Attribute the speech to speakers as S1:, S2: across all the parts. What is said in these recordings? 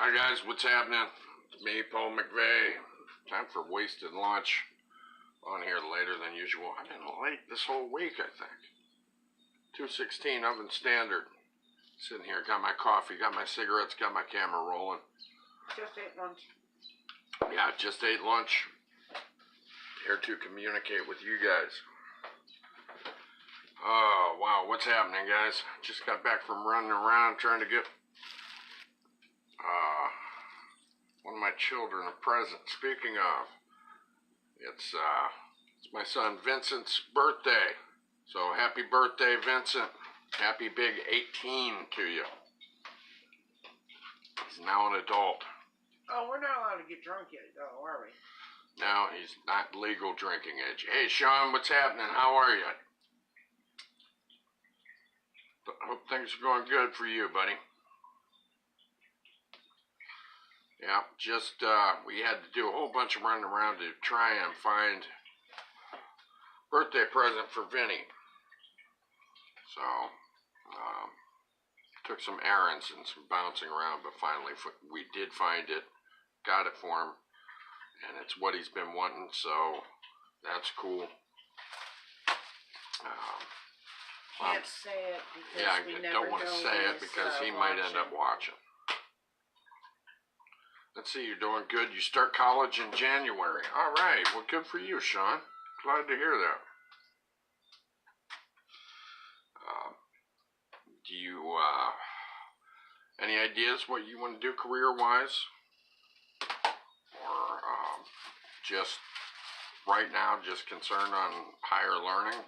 S1: Hi guys, what's happening? It's me, Paul McVeigh. Time for wasted lunch. On here later than usual. I've been late this whole week, I think. 2:16 oven standard. Sitting here, got my coffee, got my cigarettes, got my camera rolling.
S2: Just ate lunch.
S1: Yeah, just ate lunch. Here to communicate with you guys. Oh, wow, what's happening, guys? Just got back from running around trying to get one of my children a present. Speaking of, it's my son Vincent's birthday. So happy birthday, Vincent. Happy big 18 to you. He's now an adult.
S2: Oh, we're not allowed to get drunk yet, though, are we?
S1: No, he's not legal drinking age. Hey, Sean, what's happening? How are you? Hope things are going good for you, buddy. Yeah, just, we had to do a whole bunch of running around to try and find birthday present for Vinny. So, took some errands and some bouncing around, but finally we did find it, got it for him, and it's what he's been wanting, so that's cool.
S2: Can't say it because
S1: yeah,
S2: we
S1: I
S2: never
S1: don't want to
S2: know
S1: say
S2: when
S1: it because he might end up watching. Let's see, you're doing good. You start college in January. All right, well, good for you, Sean. Glad to hear that. Do you, any ideas what you want to do career-wise? Or just right now, just concerned on higher learning?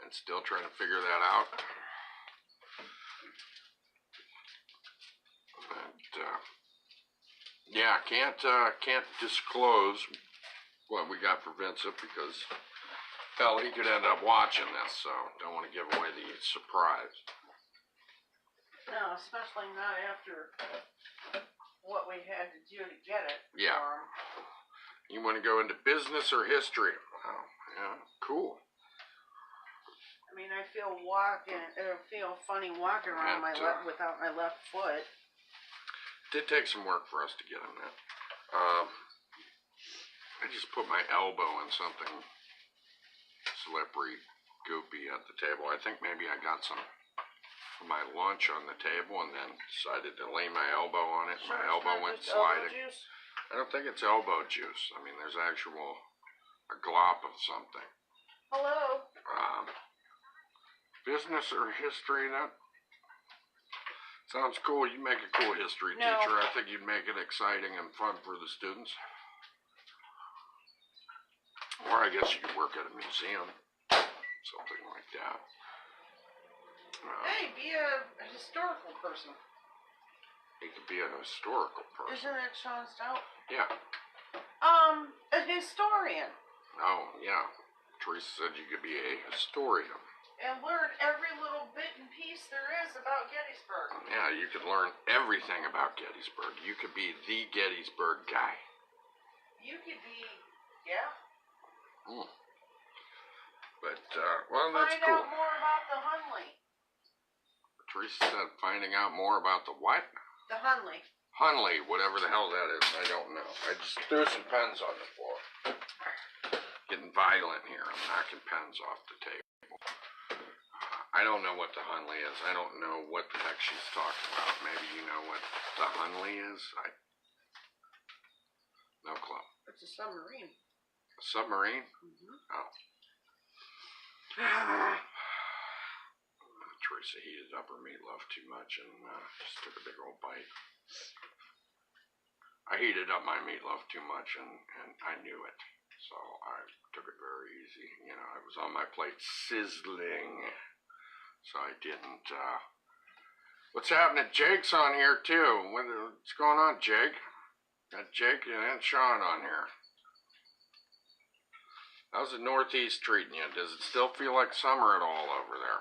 S1: And still trying to figure that out? And, yeah, can't disclose what we got for Vincent because hell, he could end up watching this, so don't want to give away the surprise.
S2: No, especially not after what we had to do to get it.
S1: Yeah. You want to go into business or history? Oh, yeah, cool.
S2: I mean, I feel funny walking around without my left foot.
S1: Did take some work for us to get him that. I just put my elbow in something slippery, goopy at the table. I think maybe I got some of my lunch on the table and then decided to lay my elbow on it.
S2: Sure,
S1: my elbow went sliding. I don't think it's elbow juice. I mean, there's a glop of something.
S2: Hello.
S1: Business or history, that sounds cool. You make a cool history teacher. I think you'd make it exciting and fun for the students. Or I guess you could work at a museum. Something like that.
S2: Hey, be a historical person.
S1: You could be a historical person.
S2: Isn't it Sean Stout?
S1: Yeah.
S2: A historian.
S1: Oh, yeah. Teresa said you could be a historian.
S2: And learn every little bit and piece there is about Gettysburg.
S1: Yeah, you could learn everything about Gettysburg. You could be the Gettysburg guy.
S2: You could be, yeah.
S1: But, well, that's cool.
S2: Find out more about the Hunley.
S1: Teresa said finding out more about the what?
S2: The Hunley.
S1: Hunley, whatever the hell that is, I don't know. I just threw some pens on the floor. Getting violent here. I'm knocking pens off the table. I don't know what the Hunley is. I don't know what the heck she's talking about. Maybe you know what the Hunley is? No clue.
S2: It's a submarine.
S1: A submarine?
S2: Mm-hmm.
S1: Oh. Teresa heated up her meatloaf too much and just took a big old bite. I heated up my meatloaf too much and I knew it. So I took it very easy. You know, it was on my plate sizzling. So I didn't, what's happening? Jake's on here too. What's going on, Jake? Got Jake and Sean on here. How's the Northeast treating you? Does it still feel like summer at all over there?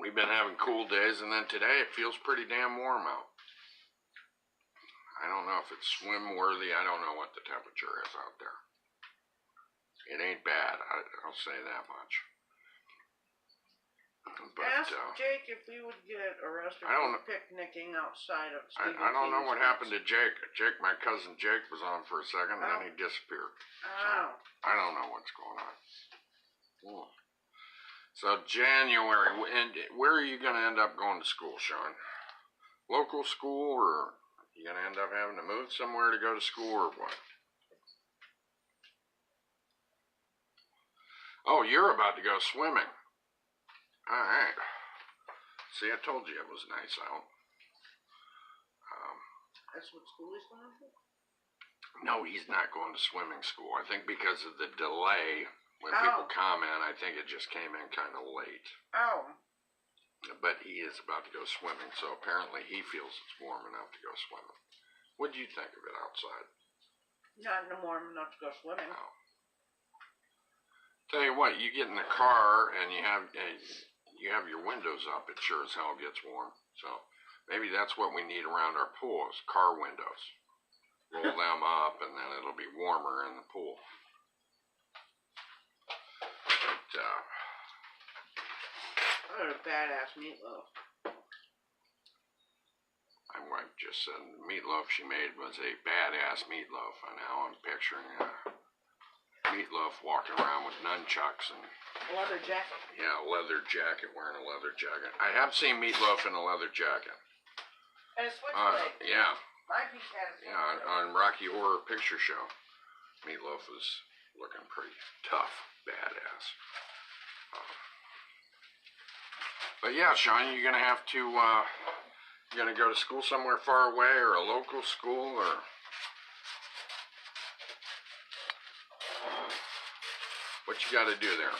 S1: We've been having cool days, and then today it feels pretty damn warm out. I don't know if it's swim worthy. I don't know what the temperature is out there. It ain't bad. I'll say that much. But
S2: ask Jake if we would get arrested
S1: I don't
S2: for picnicking outside of Stephen
S1: I don't know
S2: King's
S1: what
S2: house.
S1: happened to Jake. My cousin Jake was on for a second, and then he disappeared.
S2: Oh.
S1: I don't know what's going on. So January, and where are you going to end up going to school, Sean? Local school, or you going to end up having to move somewhere to go to school, or what? Oh, you're about to go swimming. All right. See, I told you it was nice out.
S2: That's what school is going to?
S1: No, he's not going to swimming school. I think because of the delay, when people comment, I think it just came in kind of late.
S2: Oh.
S1: But he is about to go swimming, so apparently he feels it's warm enough to go swimming. What do you think of it outside?
S2: Not warm enough to go swimming.
S1: No. Tell you what, you get in the car and you have your windows up, it sure as hell gets warm. So maybe that's what we need around our pools, car windows. Roll them up and then it'll be warmer in the pool. But,
S2: what a badass meatloaf.
S1: My wife just said the meatloaf she made was a badass meatloaf, and now I'm picturing meatloaf walking around with nunchucks and
S2: a leather jacket.
S1: Yeah, a leather jacket, wearing a leather jacket. I have seen meatloaf in a leather jacket.
S2: And a switchblade.
S1: Yeah.
S2: My piece had a switchblade.
S1: Yeah, on Rocky Horror Picture Show, meatloaf was looking pretty tough, badass. But yeah, Sean, you're gonna have to. You gonna go to school somewhere far away, or a local school, or? What you got to do there?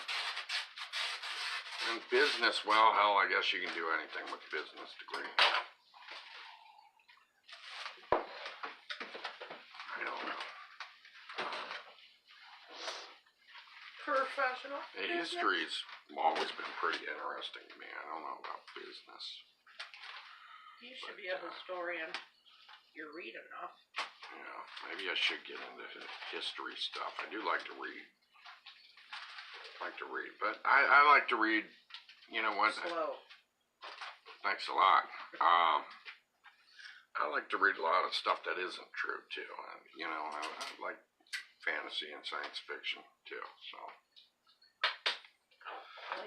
S1: And business, well, hell, I guess you can do anything with a business degree. I don't know.
S2: Professional.
S1: History's always been pretty interesting to me. I don't know about business.
S2: You should be a historian. You read enough.
S1: Yeah, maybe I should get into history stuff. I do like to read. But I like to read, you know what?
S2: Slow.
S1: Thanks a lot. I like to read a lot of stuff that isn't true, too. You know, I like fantasy and science fiction, too, so.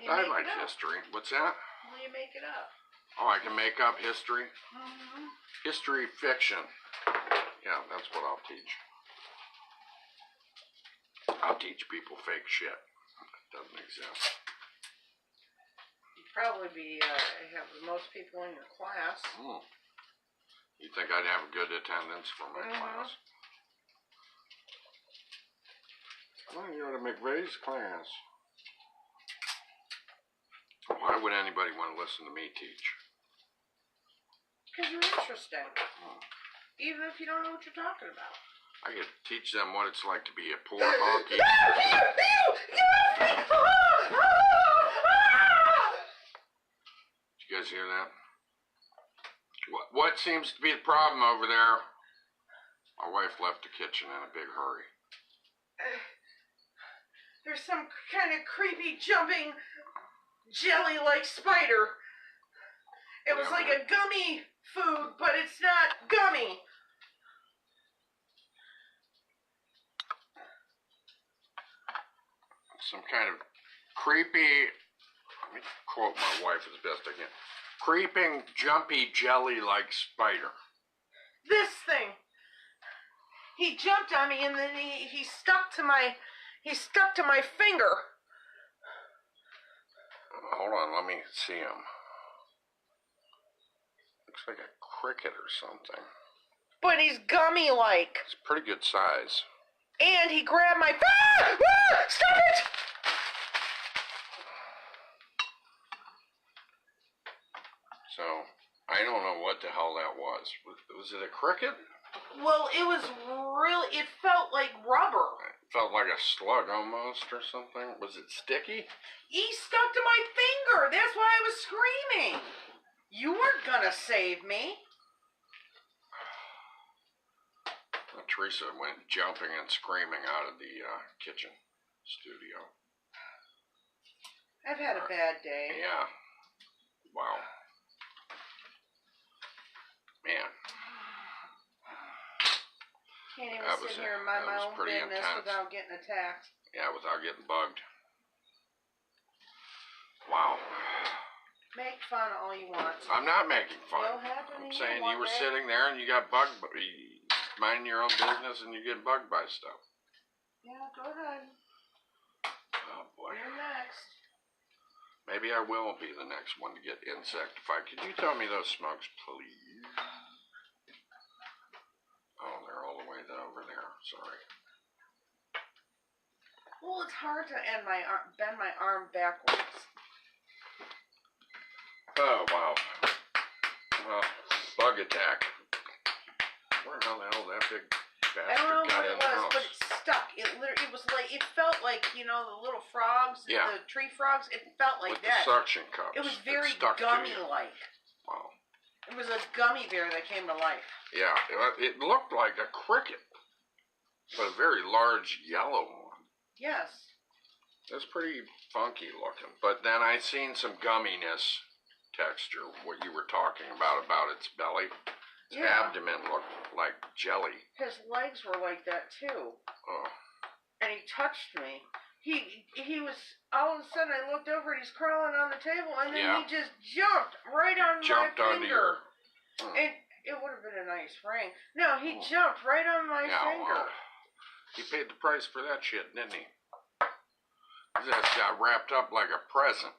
S1: I like history. What's that?
S2: Will you make it up?
S1: Oh, I can make up history?
S2: Mm-hmm.
S1: History fiction. Yeah, that's what I'll teach. I'll teach people fake shit. Doesn't exist.
S2: You'd probably be have the most people in your class.
S1: You think I'd have a good attendance for my class? Well, you go to McVeigh's class. Why would anybody want to listen to me teach?
S2: Because you're interesting. Even if you don't know what you're talking about.
S1: I could teach them what it's like to be a poor honky. Did you guys hear that? What seems to be the problem over there? My wife left the kitchen in a big hurry.
S2: There's some kind of creepy jumping jelly-like spider. It was like a gummy food, but it's not gummy.
S1: Some kind of creepy, let me quote my wife as best I can, creeping, jumpy, jelly-like spider.
S2: This thing. He jumped on me and then he stuck to my finger.
S1: Hold on, let me see him. Looks like a cricket or something.
S2: But he's gummy-like.
S1: It's pretty good size.
S2: And he grabbed my... Stop it!
S1: So, I don't know what the hell that was. Was it a cricket?
S2: Well, it was really... It felt like rubber.
S1: It felt like a slug almost or something. Was it sticky?
S2: He stuck to my finger. That's why I was screaming. You weren't gonna save me.
S1: Teresa went jumping and screaming out of the kitchen studio.
S2: I've had a bad day.
S1: Yeah. That was
S2: sit here and mind
S1: that
S2: my
S1: was
S2: own
S1: pretty
S2: business
S1: intense.
S2: without getting attacked.
S1: Yeah, without getting bugged. Wow.
S2: Make fun all you want.
S1: I'm not making fun.
S2: It'll happen to
S1: I'm
S2: you
S1: saying
S2: one
S1: you were
S2: day.
S1: sitting there and you got bugged, minding your own business, and you get bugged by stuff.
S2: Yeah, go ahead.
S1: Oh boy.
S2: You're next.
S1: Maybe I will be the next one to get insectified. Could you tell me those smokes, please? Oh, they're all the way over there. Sorry.
S2: Well, it's hard to bend my arm backwards.
S1: Oh, wow. Well, bug attack. Where the hell that big bastard
S2: I don't know
S1: got
S2: what
S1: in
S2: it
S1: the
S2: was,
S1: house?
S2: but it stuck. It was like, it felt like, you know, the little frogs,
S1: Yeah.
S2: the tree frogs. It felt like
S1: With
S2: that.
S1: the suction cups.
S2: It was very
S1: stuck to you.
S2: gummy-like.
S1: Wow.
S2: It was a gummy bear that came to life.
S1: Yeah, it looked like a cricket, but a very large yellow one.
S2: Yes.
S1: It's pretty funky looking. But then I seen some gumminess texture, what you were talking about its belly. Its
S2: Yeah.
S1: abdomen looked like jelly.
S2: His legs were like that too.
S1: Oh,
S2: And he touched me. He was, all of a sudden I looked over and he's crawling on the table and then
S1: Yeah.
S2: he just jumped right on
S1: jumped
S2: my
S1: onto
S2: finger.
S1: your...
S2: And it would have been a nice ring. No, he jumped right on my
S1: Yeah,
S2: finger.
S1: well, he paid the price for that shit, didn't he? He just got wrapped up like a present.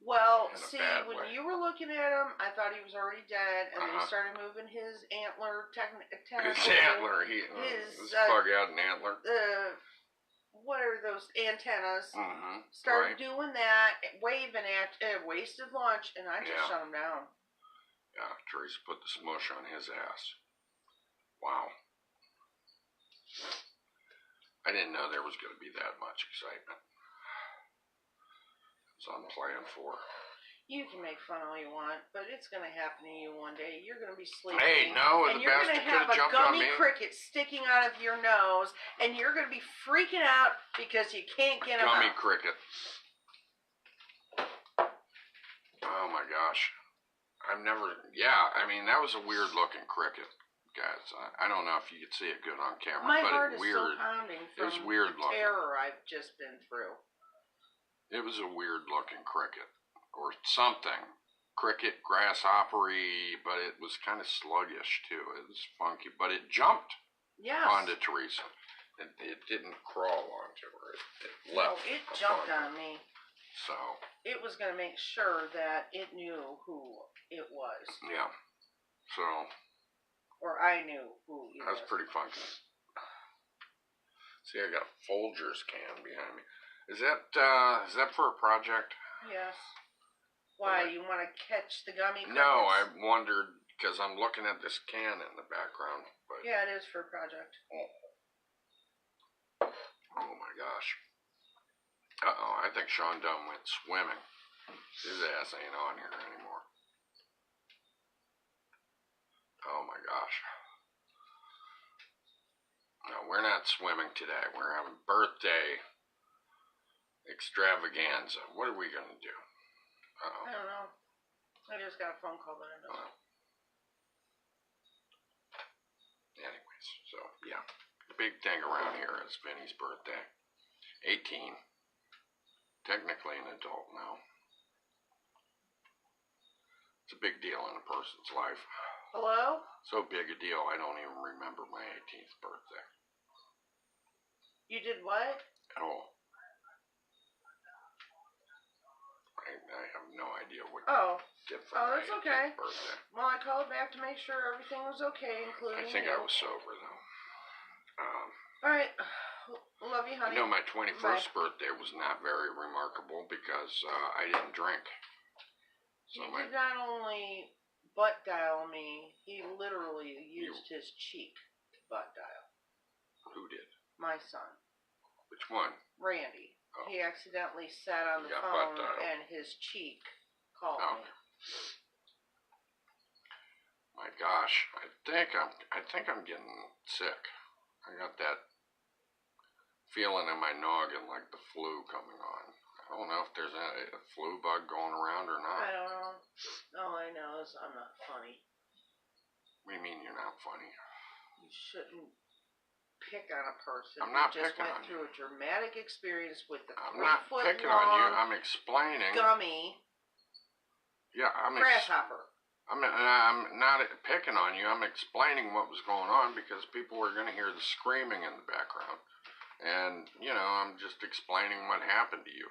S2: Well,
S1: In a
S2: see,
S1: bad
S2: when
S1: way.
S2: you were looking at him, I thought he was already dead, and then he
S1: Uh-huh.
S2: started moving his antler tentacle.
S1: His antler, this bug had an antler.
S2: What are those antennas?
S1: Mm-hmm.
S2: Started
S1: Right.
S2: doing that, waving at, wasted lunch, and I just
S1: Yeah.
S2: shut him down.
S1: Yeah, Teresa put the smush on his ass. Wow. I didn't know there was going to be that much excitement. It's unplanned for.
S2: You can make fun all you want, but it's going to happen to you one day. You're going to be sleeping.
S1: Hey, no,
S2: and
S1: the
S2: you're going
S1: bastard
S2: to
S1: could
S2: have
S1: have
S2: a
S1: jumped on
S2: gummy
S1: me.
S2: cricket sticking out of your nose, and you're going to be freaking out because you can't get him
S1: Gummy
S2: out.
S1: cricket. Oh my gosh. I mean, that was a weird looking cricket, guys. I don't know if you could see it good on camera,
S2: My
S1: but
S2: heart
S1: it
S2: is
S1: weird.
S2: still pounding
S1: It was
S2: from
S1: weird
S2: the
S1: looking.
S2: terror I've just been through.
S1: It was a weird looking cricket or something. Cricket, grasshoppery, but it was kind of sluggish too. It was funky, but it jumped
S2: Yes.
S1: onto Teresa. It didn't crawl onto her. It
S2: No,
S1: left.
S2: it
S1: upon
S2: jumped
S1: her.
S2: on me.
S1: So,
S2: It was going to make sure that it knew who it was.
S1: yeah. So,
S2: Or I knew who it
S1: that's
S2: was.
S1: pretty funky. See, I got a Folgers can behind me. Is that for a project?
S2: Yes. Why,
S1: What?
S2: you want to catch the gummy crickets?
S1: No, I wondered, because I'm looking at this can in the background. But,
S2: Yeah, it is for a project.
S1: oh my gosh. Uh-oh, I think Sean Dunn went swimming. His ass ain't on here anymore. Oh my gosh. No, we're not swimming today. We're having birthday extravaganza. What are we going to do? Uh-oh.
S2: I don't know. I just got a phone call that I know.
S1: Anyways, so yeah. The big thing around here is Vinny's birthday. 18. Technically an adult now. It's a big deal in a person's life.
S2: Hello?
S1: So big a deal, I don't even remember my 18th birthday
S2: You did what?
S1: at all. I have no idea what
S2: Oh.
S1: I did for
S2: Oh,
S1: my
S2: that's
S1: 18th
S2: okay.
S1: birthday.
S2: Well, I called back to make sure everything was okay, including
S1: I think
S2: you.
S1: I was sober though.
S2: Alright. Love you,
S1: I
S2: honey.
S1: know my 21st
S2: Bye.
S1: birthday was not very remarkable because I didn't drink. So
S2: He
S1: my
S2: did not only butt dial me, he literally used his cheek to butt dial.
S1: who did?
S2: My son,
S1: Which one?
S2: Randy.
S1: Oh.
S2: He accidentally sat on the
S1: He got butt
S2: phone
S1: dialed.
S2: and his cheek called
S1: Oh.
S2: me.
S1: My gosh, I think I'm getting sick. I got that feeling in my noggin like the flu coming on. I don't know if there's a flu bug going around or
S2: I
S1: not.
S2: don't know. All I know is I'm not funny.
S1: What do you mean you're not funny?
S2: You shouldn't. pick on a person
S1: I'm
S2: who
S1: not
S2: just
S1: picking
S2: went
S1: on
S2: through a dramatic experience with the
S1: I'm not
S2: 3-foot
S1: picking on you.
S2: long
S1: I'm explaining.
S2: gummy
S1: Yeah,
S2: grasshopper.
S1: I'm not picking on you. I'm explaining what was going on because people were going to hear the screaming in the background. And, I'm just explaining what happened to you.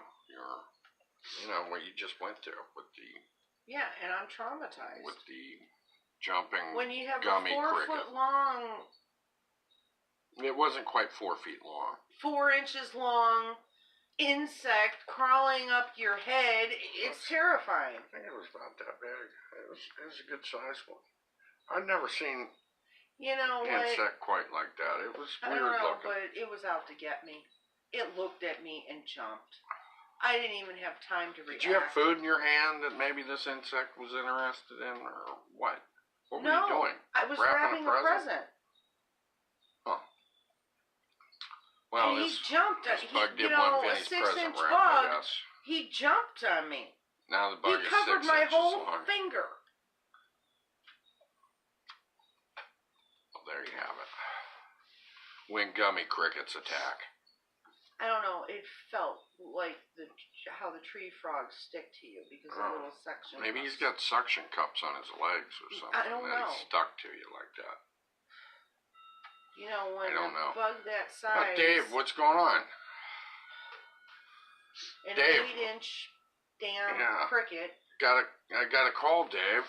S1: What you just went through with the
S2: Yeah, and I'm traumatized.
S1: with the jumping
S2: when you have
S1: gummy
S2: a 4
S1: cricket.
S2: foot long,
S1: It wasn't quite 4 feet long.
S2: 4 inches long insect crawling up your head, it's terrifying.
S1: I think it was about that big. It was a good sized one. I've never seen insect quite like that. It was weird
S2: I don't know,
S1: looking.
S2: but it was out to get me. It looked at me and jumped. I didn't even have time to react.
S1: Did you have food in your hand that maybe this insect was interested in, or what? What were you doing?
S2: I was wrapping a present.
S1: Oh. Well,
S2: and he jumped.
S1: This bug did
S2: a
S1: want Vinny's
S2: 6-inch
S1: present wrap,
S2: bug.
S1: I guess.
S2: He jumped on me.
S1: Now the bug
S2: he
S1: is 6
S2: covered my
S1: inches
S2: whole
S1: long.
S2: finger.
S1: Well, there you have it. When gummy crickets attack.
S2: I don't know. It felt like how the tree frogs stick to you because of little suction.
S1: Maybe he's got suction cups on his legs or something.
S2: I don't know.
S1: He stuck to you like that.
S2: When
S1: I don't know.
S2: a bug that size.
S1: Dave, what's going on?
S2: An
S1: Dave.
S2: 8-inch damn cricket.
S1: I got a call, Dave,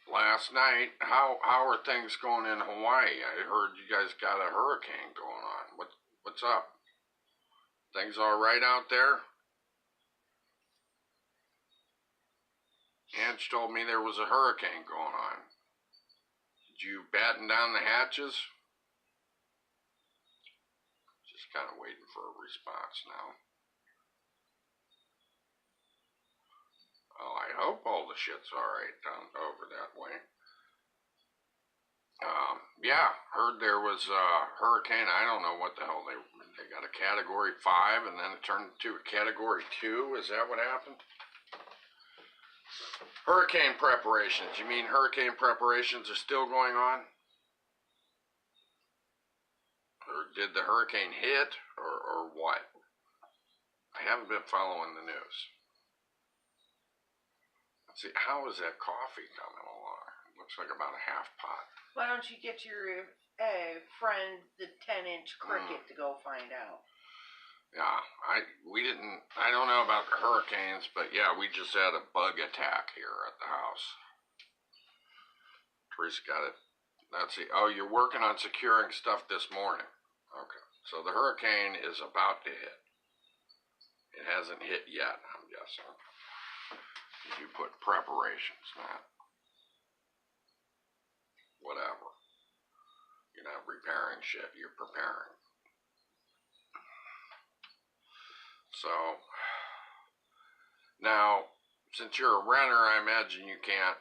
S1: last night. How are things going in Hawaii? I heard you guys got a hurricane going on. What's up? Things all right out there? Ange told me there was a hurricane going on. Did you batten down the hatches? Just kind of waiting for a response now. Oh, I hope all the shit's alright down over that way. Yeah, heard there was a hurricane. I don't know what the hell they got a category 5 and then it turned to a category 2. Is that what happened? Hurricane preparations. You mean hurricane preparations are still going on? Or did the hurricane hit or what? I haven't been following the news. Let's see, how is that coffee coming along? It looks like about a half pot.
S2: Why don't you get your friend, the 10-inch cricket, to go find out?
S1: Yeah, I don't know about the hurricanes, but yeah, we just had a bug attack here at the house. Teresa got it. Let's see. Oh, you're working on securing stuff this morning. Okay. So the hurricane is about to hit. It hasn't hit yet, I'm guessing. You put preparations, Matt. Whatever. You're not repairing shit, you're preparing. So, now, since you're a renter, I imagine you can't,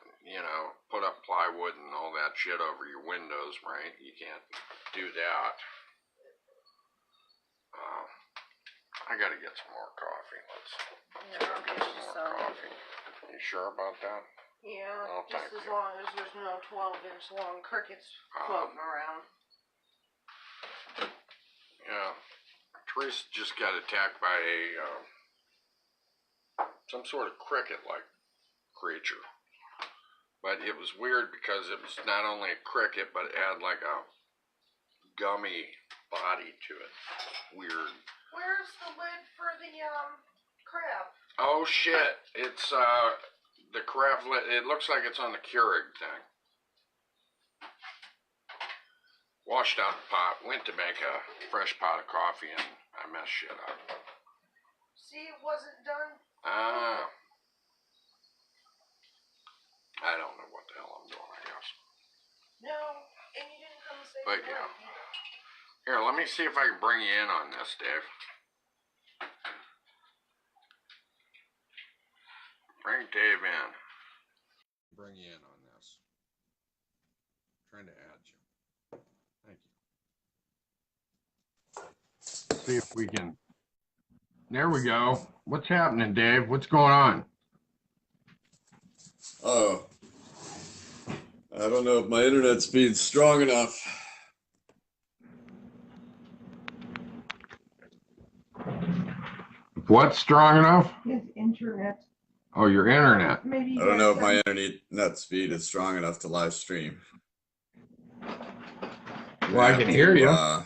S1: put up plywood and all that shit over your windows, right? You can't do that. I gotta get some more coffee.
S2: I'll get you some.
S1: Coffee. You sure about that?
S2: Yeah,
S1: Oh,
S2: just as long as there's no 12-inch long crickets floating around.
S1: Yeah. Teresa just got attacked by some sort of cricket-like creature. But it was weird because it was not only a cricket, but it had like a gummy body to it. Weird.
S2: Where's the lid for the crab?
S1: Oh shit! It's the crab lid. It looks like it's on the Keurig thing. Washed out the pot. Went to make a fresh pot of coffee and I messed shit up.
S2: See, it wasn't done.
S1: I don't know what the hell I'm doing, I guess.
S2: No, and you didn't come and say
S1: But yeah. Here, let me see if I can bring you in on this, Dave. Bring Dave in. Bring you in on this. I'm trying to add you. Thank you. See if we can. There we go. What's happening, Dave? What's going on?
S3: Oh, I don't know if my internet speed's strong enough.
S1: what's strong enough?
S2: His internet.
S1: Oh, your internet.
S2: Maybe
S3: I don't know if my internet speed is strong enough to live stream.
S1: Well, I can hear you.
S3: Yeah.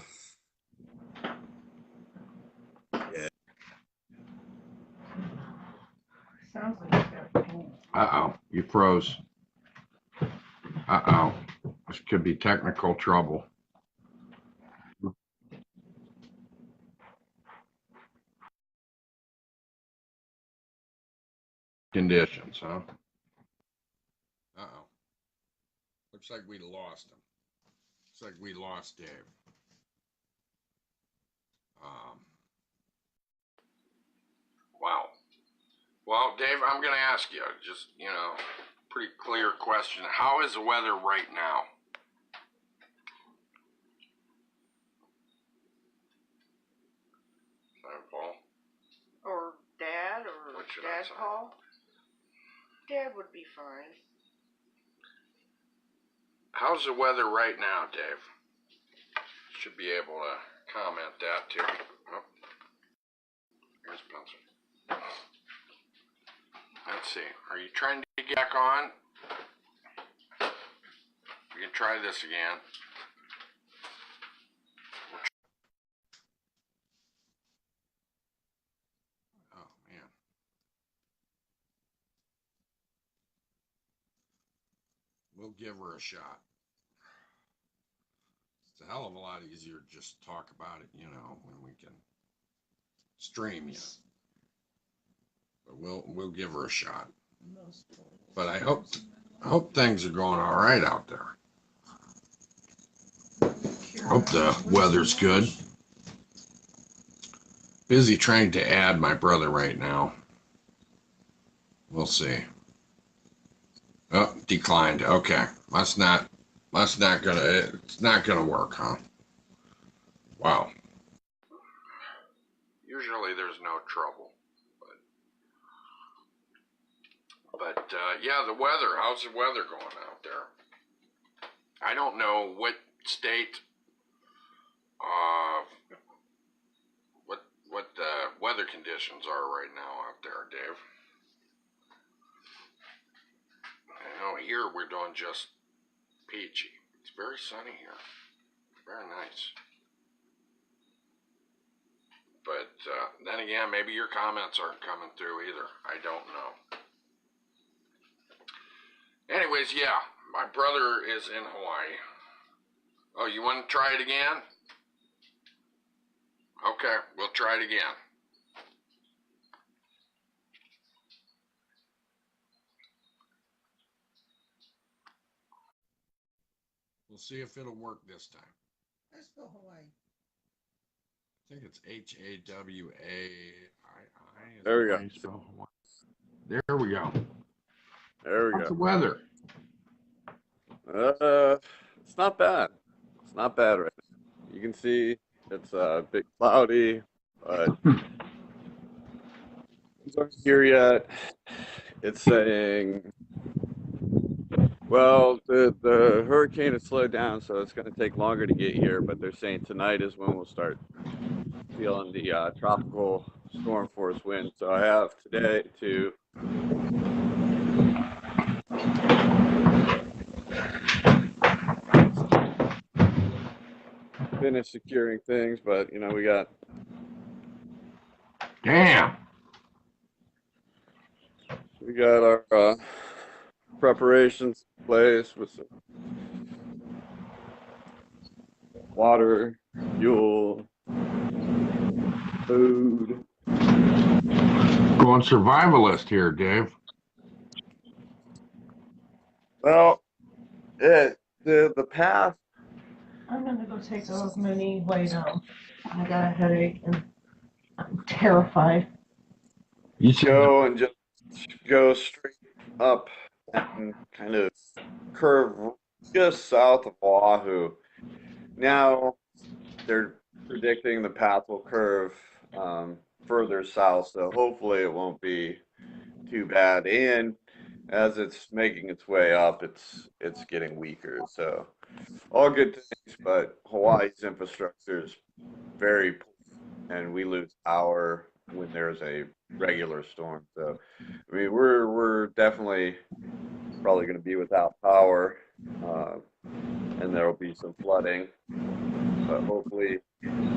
S2: Sounds like he's got a cold.
S1: Uh-oh, you froze. Uh-oh, this could be technical trouble. Conditions, huh? Uh-oh. Looks like we lost him. Looks like we lost Dave. Wow. Well, Dave, I'm going to ask you, just, pretty clear question. How is the weather right now? Sorry, Paul.
S2: Or Dad, or
S1: What should I
S2: Dad
S1: say?
S2: Paul. Dad would be fine.
S1: How's the weather right now, Dave? Should be able to comment that too. Oh. Here's a pencil. Let's see. Are you trying to get back on? We can try this again. Oh, man. We'll give her a shot. It's a hell of a lot easier to just talk about it, when we can stream you. But we'll give her a shot. But I hope things are going all right out there. Hope the weather's good. Busy trying to add my brother right now. We'll see. Oh, declined. Okay. It's not gonna work, huh? Wow. Usually there's no trouble. But yeah, the weather. How's the weather going out there? I don't know what state, what the weather conditions are right now out there, Dave. I know here we're doing just peachy. It's very sunny here. Very nice. But then again, maybe your comments aren't coming through either. I don't know. Anyways, yeah, my brother is in Hawaii. Oh, you want to try it again? Okay, we'll try it again. We'll see if it'll work this time.
S2: I spell Hawaii.
S1: I think it's H-A-W-A-I-I.
S3: There we go.
S1: There we go.
S3: There we
S1: How's the
S3: go.
S1: weather?
S3: It's not bad. It's not bad right now. You can see it's a bit cloudy, but it's not here yet. It's saying, well, the hurricane has slowed down, so it's going to take longer to get here, but they're saying tonight is when we'll start feeling the tropical storm force wind. So I have today to finish securing things, but we got
S1: Damn.
S3: our preparations in place with some water, fuel, food.
S1: Going survivalist here, Dave.
S3: Well, the path.
S2: I'm gonna go take a mini lay down. I got a headache and I'm terrified.
S1: You said
S3: Go and just go straight up and kind of curve just south of Oahu. Now they're predicting the path will curve further south, so hopefully it won't be too bad. And as it's making its way up, it's getting weaker. So all good things, but Hawaii's infrastructure is very poor, and we lose power when there's a regular storm. So, I mean, we're definitely probably going to be without power, uh, and there will be some flooding. But hopefully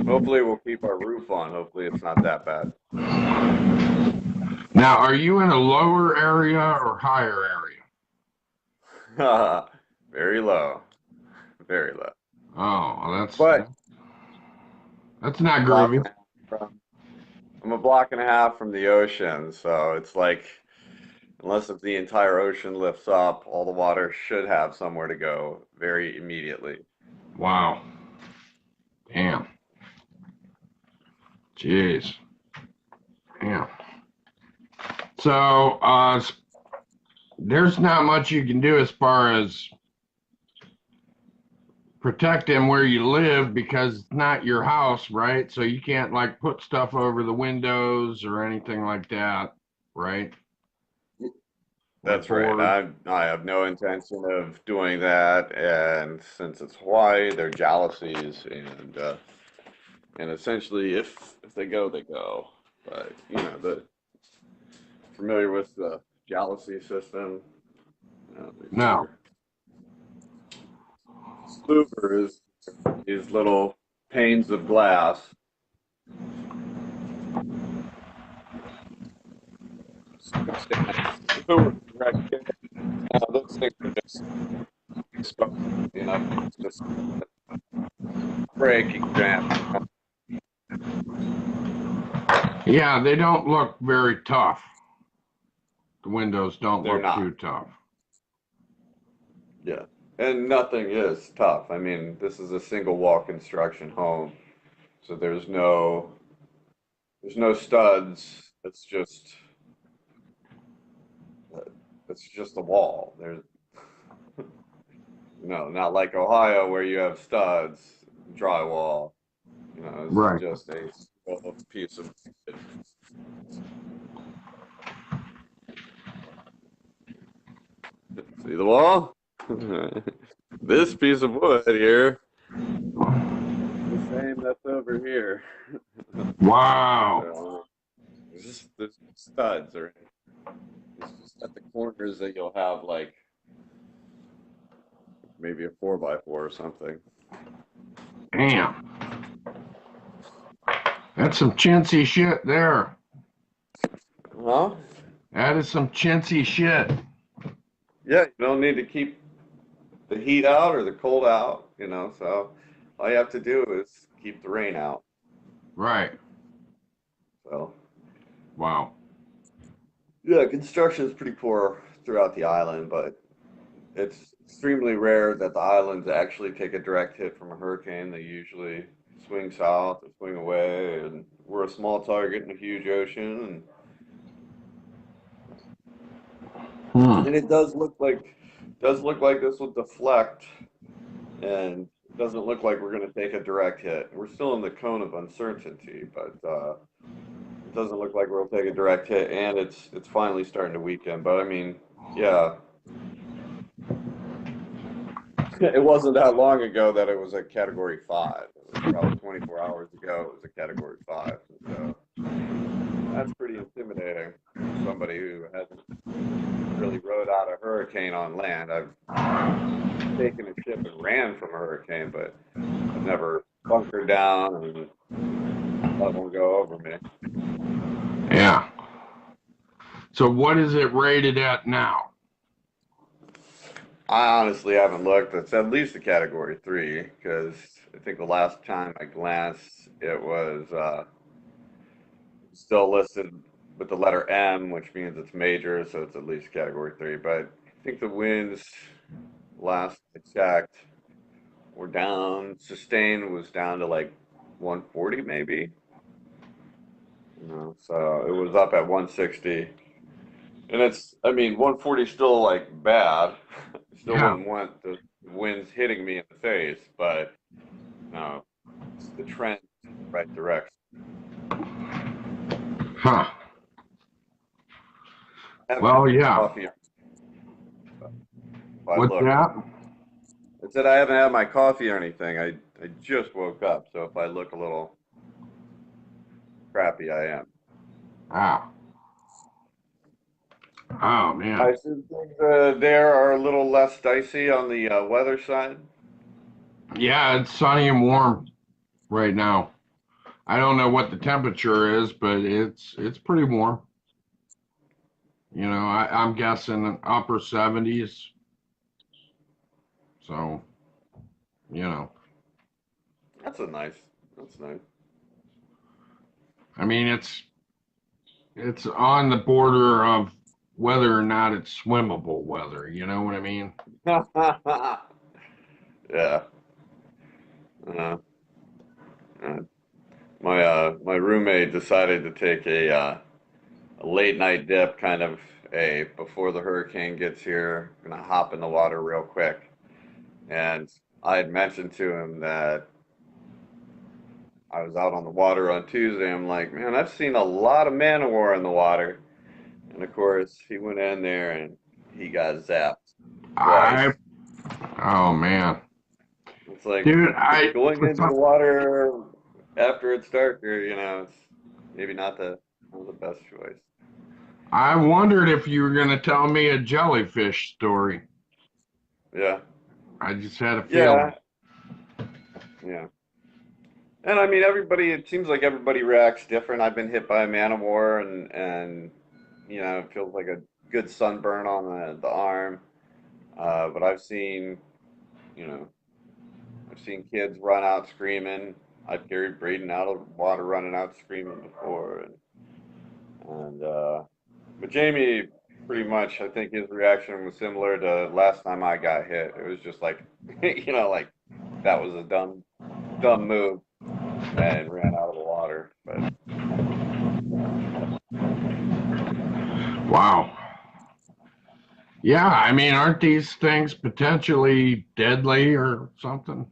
S3: we'll keep our roof on. Hopefully it's not that bad.
S4: Now, are you in a lower area or higher area?
S3: Very low, very low.
S4: Oh, well,
S3: But
S4: that's not
S3: block
S4: groovy.
S3: and a half from, I'm a block and a half from the ocean, so it's like unless if the entire ocean lifts up, all the water should have somewhere to go very immediately.
S4: Wow. Damn. Jeez. Damn. So, there's not much you can do as far as protecting where you live because it's not your house, right? So you can't like put stuff over the windows or anything like that, right? Like
S3: That's right.
S4: boards.
S3: I have no intention of doing that, and since it's Hawaii, they're jalousies, and essentially, if they go, they go. But you know, the familiar with the jealousy system.
S4: No.
S3: They're louvers, these little panes of glass. Louvers, right? Those things are just exposed, you know, it's just breaking jam.
S4: Yeah, they don't look very tough. The windows don't
S3: They're
S4: look
S3: not.
S4: too tough.
S3: Yeah. And nothing is tough. I mean, this is a single wall construction home, so there's no studs. It's just a wall. There's no, not like Ohio where you have studs, drywall. You know, this is
S4: Right.
S3: just a single piece of. See the wall? This piece of wood here, the same that's over here.
S4: Wow.
S3: So, there's studs, or it's just at the corners that you'll have like maybe a 4x4 or something.
S4: Damn. That's some chintzy shit there.
S3: Well,
S4: That is some chintzy shit.
S3: yeah, you don't need to keep the heat out or the cold out, you know, so all you have to do is keep the rain out.
S4: Right.
S3: So,
S4: Wow.
S3: yeah, construction is pretty poor throughout the island, but it's extremely rare that the islands actually take a direct hit from a hurricane. They usually swing south or swing away, and we're a small target in a huge ocean,
S4: Hmm.
S3: and it does look like this will deflect, and it doesn't look like we're going to take a direct hit. We're still in the cone of uncertainty, but it doesn't look like we'll take a direct hit, and it's finally starting to weaken. But I mean, yeah, it wasn't that long ago that it was a Category 5. It was probably 24 hours ago. It was a Category 5. So that's pretty intimidating for somebody who hasn't really rode out a hurricane on land. I've taken a ship and ran from a hurricane, but I've never bunkered down and let one go over me.
S4: Yeah. So what is it rated at now?
S3: I honestly haven't looked. It's at least a Category 3 because I think the last time I glanced, it was still listed with the letter M, which means it's major, so it's at least Category 3. But I think the winds, last I checked, were down. Sustained was down to like 140 maybe. You know, so it was up at 160. And I mean, 140 is still like bad. I still
S4: Yeah.
S3: wouldn't want the winds hitting me in the face, but no, it's the trend in the right direction.
S4: Huh.
S3: I haven't
S4: Well,
S3: had my
S4: yeah.
S3: coffee. If I
S4: What's
S3: look,
S4: that?
S3: I said I haven't had my coffee or anything. I just woke up, so if I look a little crappy, I am.
S4: Ah. Oh man.
S3: I assume things there are a little less dicey on the weather side.
S4: Yeah, it's sunny and warm right now. I don't know what the temperature is, but it's pretty warm. You know, I'm guessing upper 70s. So, you know,
S3: That's a nice. That's nice.
S4: I mean, it's on the border of whether or not it's swimmable weather. You know what I mean?
S3: Yeah. Uh, uh, my roommate decided to take a late night dip, kind of a before the hurricane gets here, gonna hop in the water real quick. And I had mentioned to him that I was out on the water on Tuesday. I'm like, man, I've seen a lot of man o' war in the water. And of course, he went in there and he got zapped twice.
S4: I oh man,
S3: It's like
S4: dude,
S3: going into the water after it's darker, it's maybe not the best choice.
S4: I wondered if you were gonna tell me a jellyfish story.
S3: Yeah,
S4: I just had a feeling.
S3: yeah, yeah. And I mean, it seems like everybody reacts different. I've been hit by a man of war, and it feels like a good sunburn on the arm. But you know, I've seen kids run out screaming. I've carried Braden out of water running out screaming before, and but Jamie, pretty much, I think his reaction was similar to last time I got hit. It was just like, like that was a dumb move, and ran out of the water. But
S4: Wow. Yeah, I mean, aren't these things potentially deadly or something?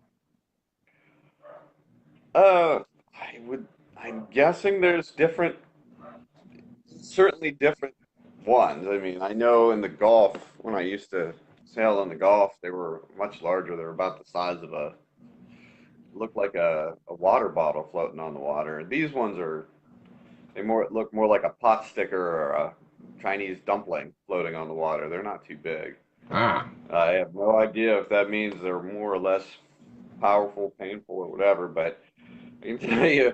S3: uh, I'm guessing there's certainly different ones. I mean, I know in the Gulf, when I used to sail in the Gulf, they were much larger. They were about the size of looked like a water bottle floating on the water. These ones look more like a pot sticker or a Chinese dumpling floating on the water. They're not too big.
S4: Ah,
S3: I have no idea if that means they're more or less powerful, painful, or whatever, but I can tell you,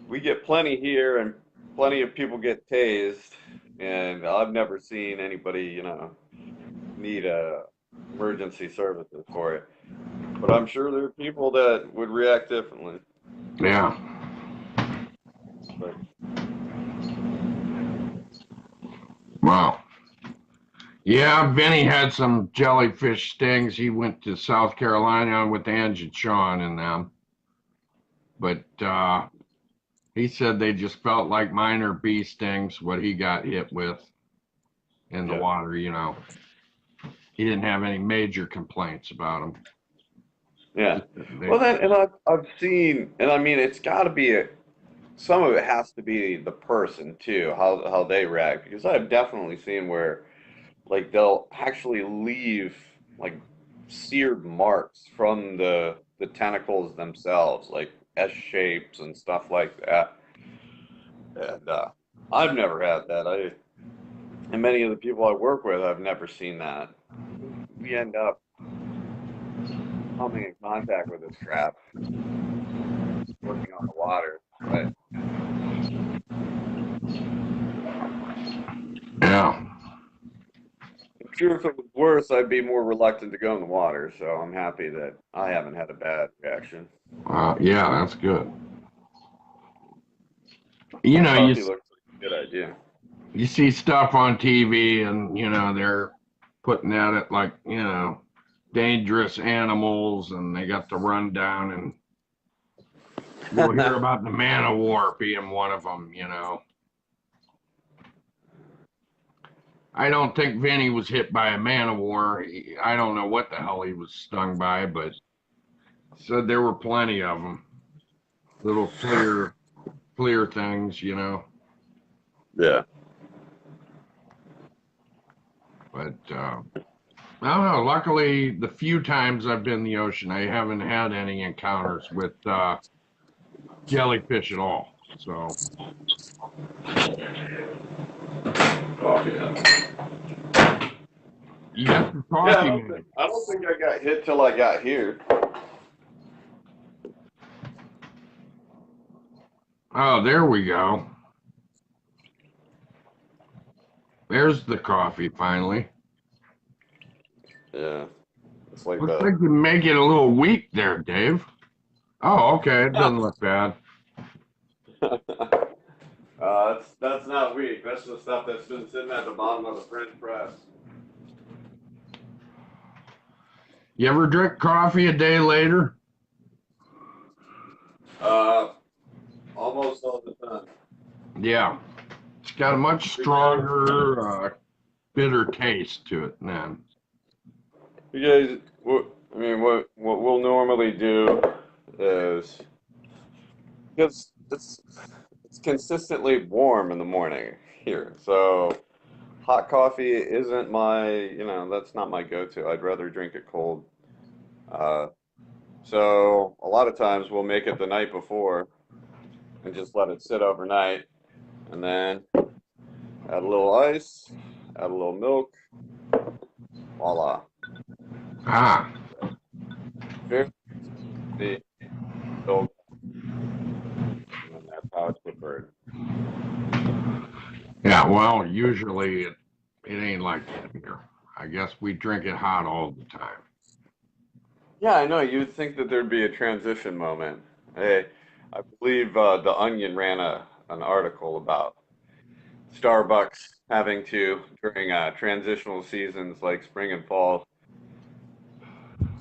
S3: we get plenty here, and plenty of people get tased, and I've never seen anybody, need emergency services for it. But I'm sure there are people that would react differently.
S4: yeah.
S3: But
S4: Wow. Yeah, Vinny had some jellyfish stings. He went to South Carolina with Ange and Sean and them, but he said they just felt like minor bee stings, what he got hit with in the
S3: yeah,
S4: water, you know. He didn't have any major complaints about them.
S3: yeah.
S4: They,
S3: Well, then, and I've seen, and I mean, it's got to be some of it has to be the person too, how they react, because I've definitely seen where like they'll actually leave like seared marks from the tentacles themselves, like S shapes and stuff like that. And I've never had that. And many of the people I work with, I've never seen that. We end up coming in contact with this crap working on the water. But
S4: yeah.
S3: I'm sure if it was worse, I'd be more reluctant to go in the water. So I'm happy that I haven't had a bad reaction.
S4: Yeah, that's good. You know,
S3: Puppy looks like a good idea.
S4: you see stuff on TV and, you know, they're putting at it like, you know, dangerous animals and they got the rundown and you'll hear about the man of war being one of them, you know. I don't think Vinny was hit by a man of war. I don't know what the hell he was stung by, but said there were plenty of them. Little clear things, you know.
S3: Yeah.
S4: But I don't know. Luckily, the few times I've been in the ocean, I haven't had any encounters with jellyfish at all. So
S3: Oh, yeah.
S4: you got some
S3: Yeah,
S4: coffee, man.
S3: I don't think I got hit till I got here.
S4: Oh, there we go. There's the coffee finally.
S3: Yeah, it's like
S4: Looks
S3: the.
S4: like you make it a little weak there, Dave. Oh, okay. It doesn't look bad.
S3: That's not weak. That's the stuff that's been sitting at the bottom of the French press.
S4: You ever drink coffee a day later?
S3: Almost all the time.
S4: Yeah. It's got a much stronger, bitter taste to it, man.
S3: You guys, what we'll normally do is because it's consistently warm in the morning here, so hot coffee isn't that's not my go-to. I'd rather drink it cold. Uh, so a lot of times we'll make it the night before and just let it sit overnight, and then add a little ice, add a little milk, voila.
S4: Ah,
S3: Very easy, milk, and that's how it's prepared.
S4: yeah. Well, usually it ain't like that here. I guess we drink it hot all the time.
S3: Yeah, I know. You'd think that there'd be a transition moment. Hey, I believe the Onion ran an article about Starbucks having to, during transitional seasons like spring and fall,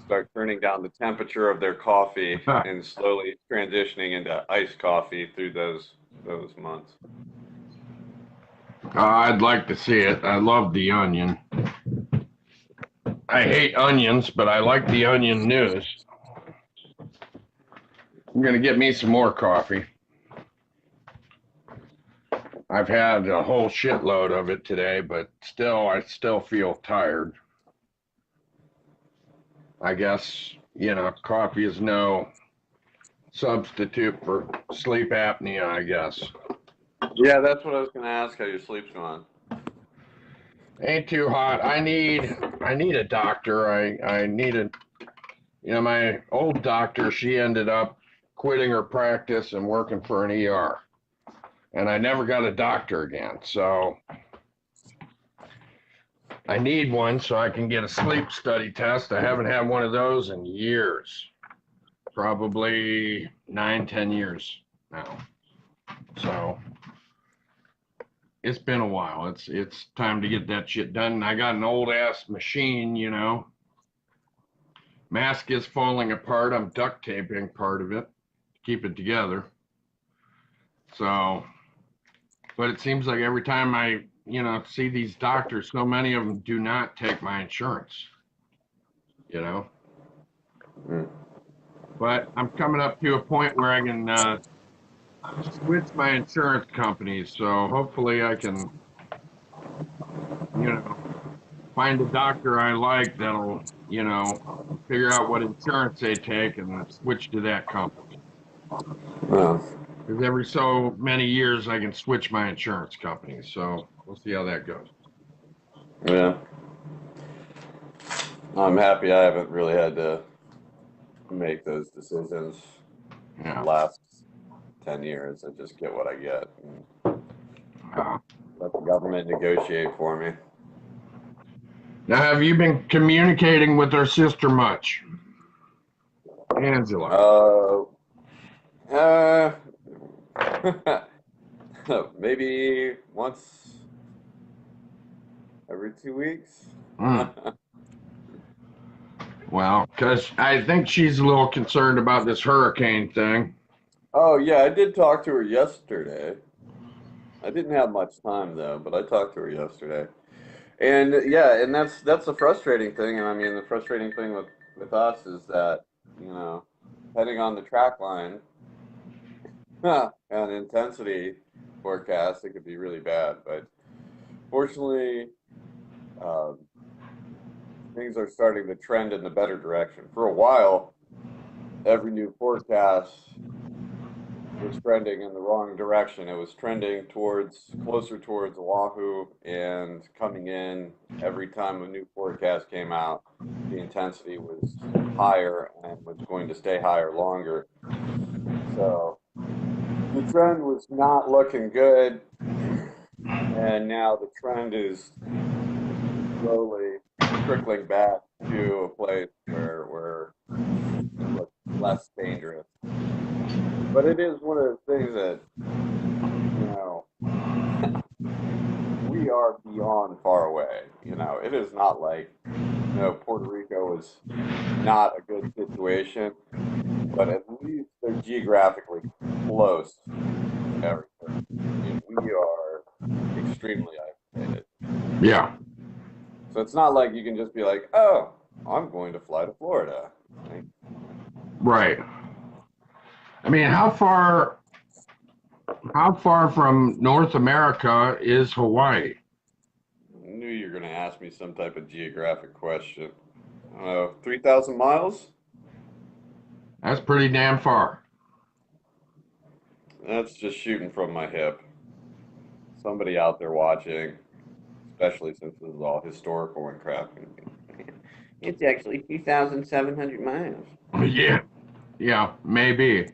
S3: start turning down the temperature of their coffee and slowly transitioning into iced coffee through those months.
S4: I'd like to see it. I love the onion. I hate onions, but I like the onion news. I'm gonna get me some more coffee. I've had a whole shitload of it today, but I still feel tired. I guess, coffee is no substitute for sleep apnea, I guess.
S3: Yeah, that's what I was going to ask. How your sleep's going?
S4: Ain't too hot. I need a doctor. I need my old doctor, she ended up quitting her practice and working for an ER. And I never got a doctor again. So I need one so I can get a sleep study test. I haven't had one of those in years. Probably 9, 10 years now. So it's been a while. It's time to get that shit done. I got an old ass machine, Mask is falling apart. I'm duct taping part of it to keep it together. So, but it seems like every time I, see these doctors, so many of them do not take my insurance,
S3: Mm.
S4: But I'm coming up to a point where I can switch my insurance companies. So hopefully I can, find a doctor I like that'll, figure out what insurance they take and switch to that company.
S3: Yeah.
S4: Because every so many years I can switch my insurance company. So we'll see how that goes.
S3: Yeah. I'm happy I haven't really had to make those decisions the
S4: Yeah.
S3: last 10 years. I just get what I get and
S4: Uh,
S3: let the government negotiate for me.
S4: Now, have you been communicating with our sister much, Angela?
S3: Uh, maybe once every 2 weeks.
S4: Mm. Well, because I think she's a little concerned about this hurricane thing.
S3: Oh, yeah, I did talk to her yesterday. I didn't have much time though, but I talked to her yesterday. And yeah, and that's the frustrating thing. And I mean, the frustrating thing with us is that, depending on the track line and intensity forecast, it could be really bad. But fortunately, um, things are starting to trend in the better direction. For a while, every new forecast was trending in the wrong direction. It was trending closer towards Oahu, and coming in every time a new forecast came out, the intensity was higher and was going to stay higher longer. So the trend was not looking good, and now the trend is slowly trickling back to a place where it looks less dangerous. But it is one of those things that, we are beyond far away. It is not like, Puerto Rico is not a good situation, but at least they're geographically close to everything. We are extremely isolated.
S4: Yeah.
S3: So it's not like you can just be like, oh, I'm going to fly to Florida.
S4: Right. I mean, how far from North America is Hawaii?
S3: I knew you were going to ask me some type of geographic question. 3,000 miles?
S4: That's pretty damn far.
S3: That's just shooting from my hip. Somebody out there watching, especially since this is all historical and crap. It's actually 2,700 miles.
S4: Yeah. Yeah, maybe.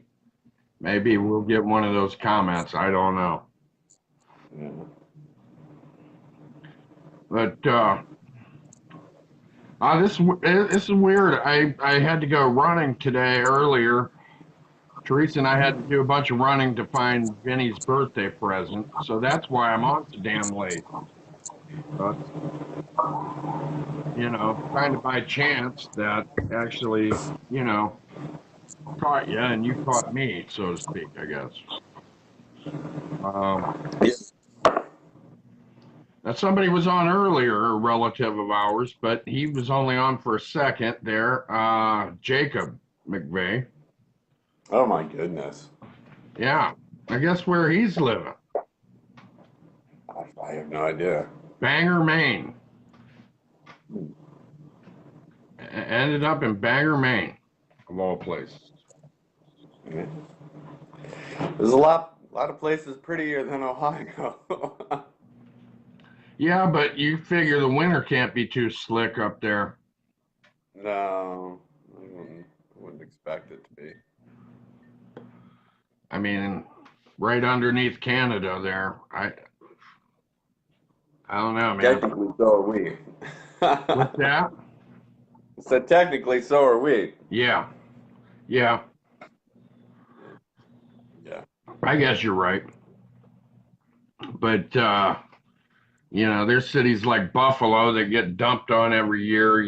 S4: Maybe we'll get one of those comments. I don't know.
S3: Yeah.
S4: But this is weird. I had to go running today earlier. Teresa and I had to do a bunch of running to find Vinny's birthday present, so that's why I'm on so damn late. But kind of by chance that actually, caught you and you caught me, so to speak, I guess. Now somebody was on earlier, a relative of ours, but he was only on for a second there. Jacob McVeigh.
S3: Oh my goodness.
S4: Yeah, I guess where he's living.
S3: I have no idea.
S4: Bangor, Maine. Ended up in Bangor, Maine, of all places.
S3: Yeah. There's a lot of places prettier than Ohio.
S4: Yeah, but you figure the winter can't be too slick up there.
S3: No, I wouldn't expect it to be.
S4: I mean, right underneath Canada there. I don't know, man.
S3: Technically, so are we.
S4: What's that?
S3: So technically, so are we.
S4: Yeah. Yeah.
S3: Yeah.
S4: I guess you're right. But, there's cities like Buffalo that get dumped on every year,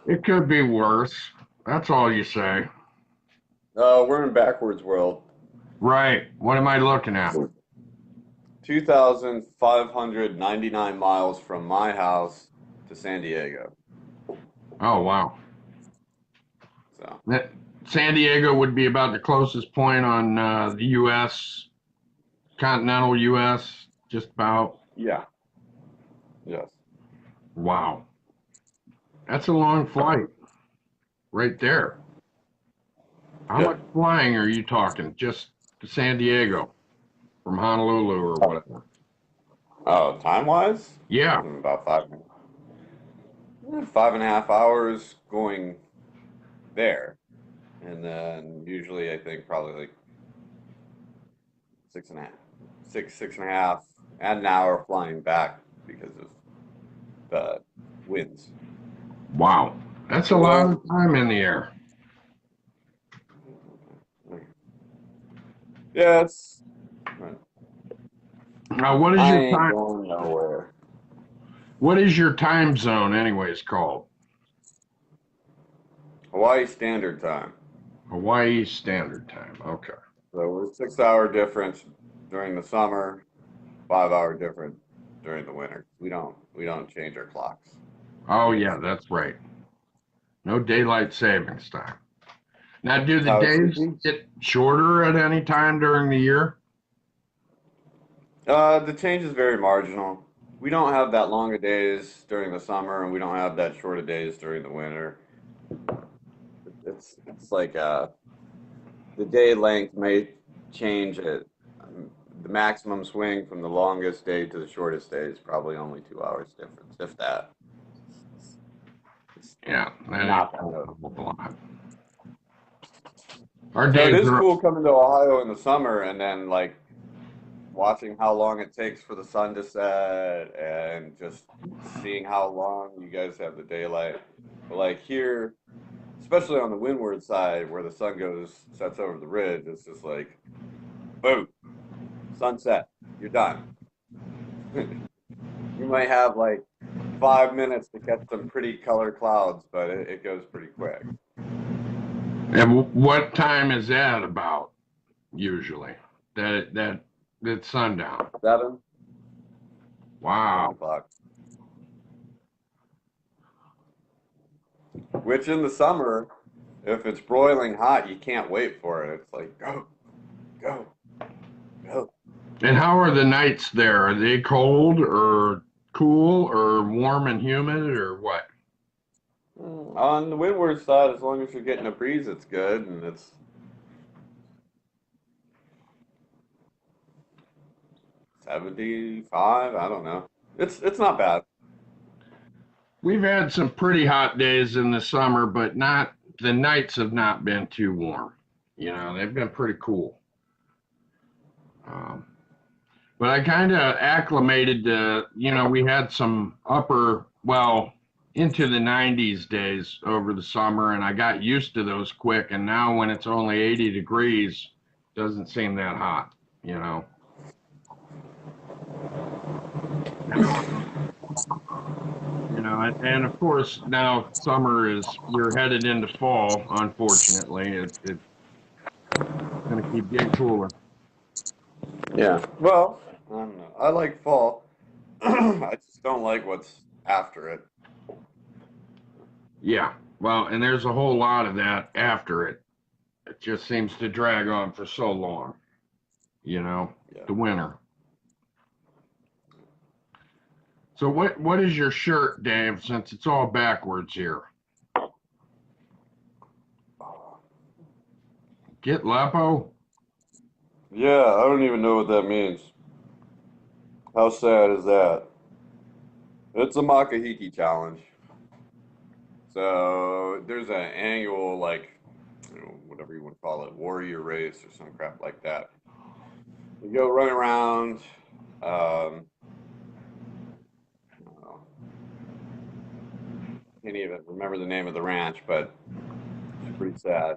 S4: It could be worse. That's all you say.
S3: We're in backwards world.
S4: Right. What am I looking at?
S3: 2,599 miles from my house to San Diego.
S4: Oh, wow.
S3: So
S4: San Diego would be about the closest point on the U.S., continental U.S., just about.
S3: yeah. Yes.
S4: Wow. That's a long flight right there. How much flying are you talking? Just to San Diego from Honolulu or whatever?
S3: Oh, time-wise?
S4: Yeah.
S3: About 5.5 hours going there. And then usually I think probably like 6.5, 6.5, and an hour flying back because of the winds.
S4: Wow. That's a lot of time in the air.
S3: Yeah, it's.
S4: Now, what is
S3: I
S4: your
S3: ain't
S4: time?
S3: going nowhere.
S4: What is your time zone, anyways, called?
S3: Hawaii Standard Time.
S4: Hawaii Standard Time. Okay.
S3: So we're 6-hour difference during the summer, 5-hour difference during the winter. We don't change our clocks.
S4: Oh yeah, that's right. No daylight savings time. Now, do the days get shorter at any time during the year?
S3: The change is very marginal. We don't have that long of days during the summer, and we don't have that short of days during the winter. It's like the day length may change it. The maximum swing from the longest day to the shortest day is probably only 2 hours difference, if that. It's
S4: Yeah, that
S3: not
S4: ain't
S3: that notable.
S4: a lot. Our
S3: So it
S4: days
S3: is
S4: are,
S3: cool coming to Ohio in the summer and then like watching how long it takes for the sun to set and just seeing how long you guys have the daylight. But like here, especially on the windward side where the sun sets over the ridge, it's just like boom, sunset, you're done. You might have like 5 minutes to catch some pretty color clouds, but it goes pretty quick.
S4: and what time is that about usually? That sundown.
S3: 7,
S4: Wow.
S3: 7 o'clock. Which in the summer, if it's broiling hot, you can't wait for it. It's like go, go, go.
S4: And how are the nights there? Are they cold or cool or warm and humid or what?
S3: On the windward side, as long as you're getting a breeze, it's good, and it's 75. I don't know. It's not bad.
S4: We've had some pretty hot days in the summer, but not the nights have not been too warm. You know, they've been pretty cool. Um, but I kind of acclimated to, we had some into the 90s days over the summer, and I got used to those quick. And now when it's only 80 degrees, doesn't seem that hot, you know. And of course now you're headed into fall. Unfortunately, it's going to keep getting cooler.
S3: Yeah. Well, I don't know. I like fall. I just don't like what's after it.
S4: Yeah. Well, and there's a whole lot of that after it. It just seems to drag on for so long,
S3: Yeah.
S4: the winter. So what is your shirt, Dave, since it's all backwards here? Get Lepo?
S3: Yeah, I don't even know what that means. How sad is that? It's a Makahiki challenge. So there's an annual, like, whatever you want to call it, warrior race or some crap like that. You go run around. I don't know, can't even remember the name of the ranch, but it's pretty sad.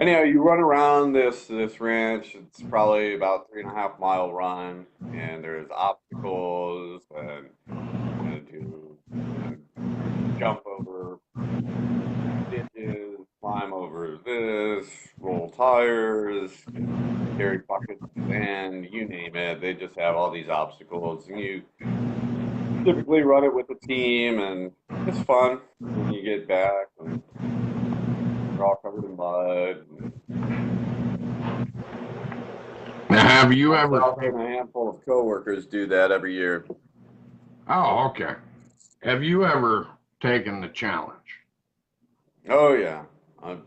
S3: Anyhow, you run around this ranch. It's probably about 3.5 mile run, and there's obstacles, and jump over ditches, climb over this, roll tires, carry buckets of sand, you name it. They just have all these obstacles, and you typically run it with a team, and it's fun when you get back, and you're all covered in mud.
S4: Now, have you ever?
S3: Myself and a handful of coworkers do that every year.
S4: Oh, okay. Have you ever taken the challenge?
S3: Oh yeah, I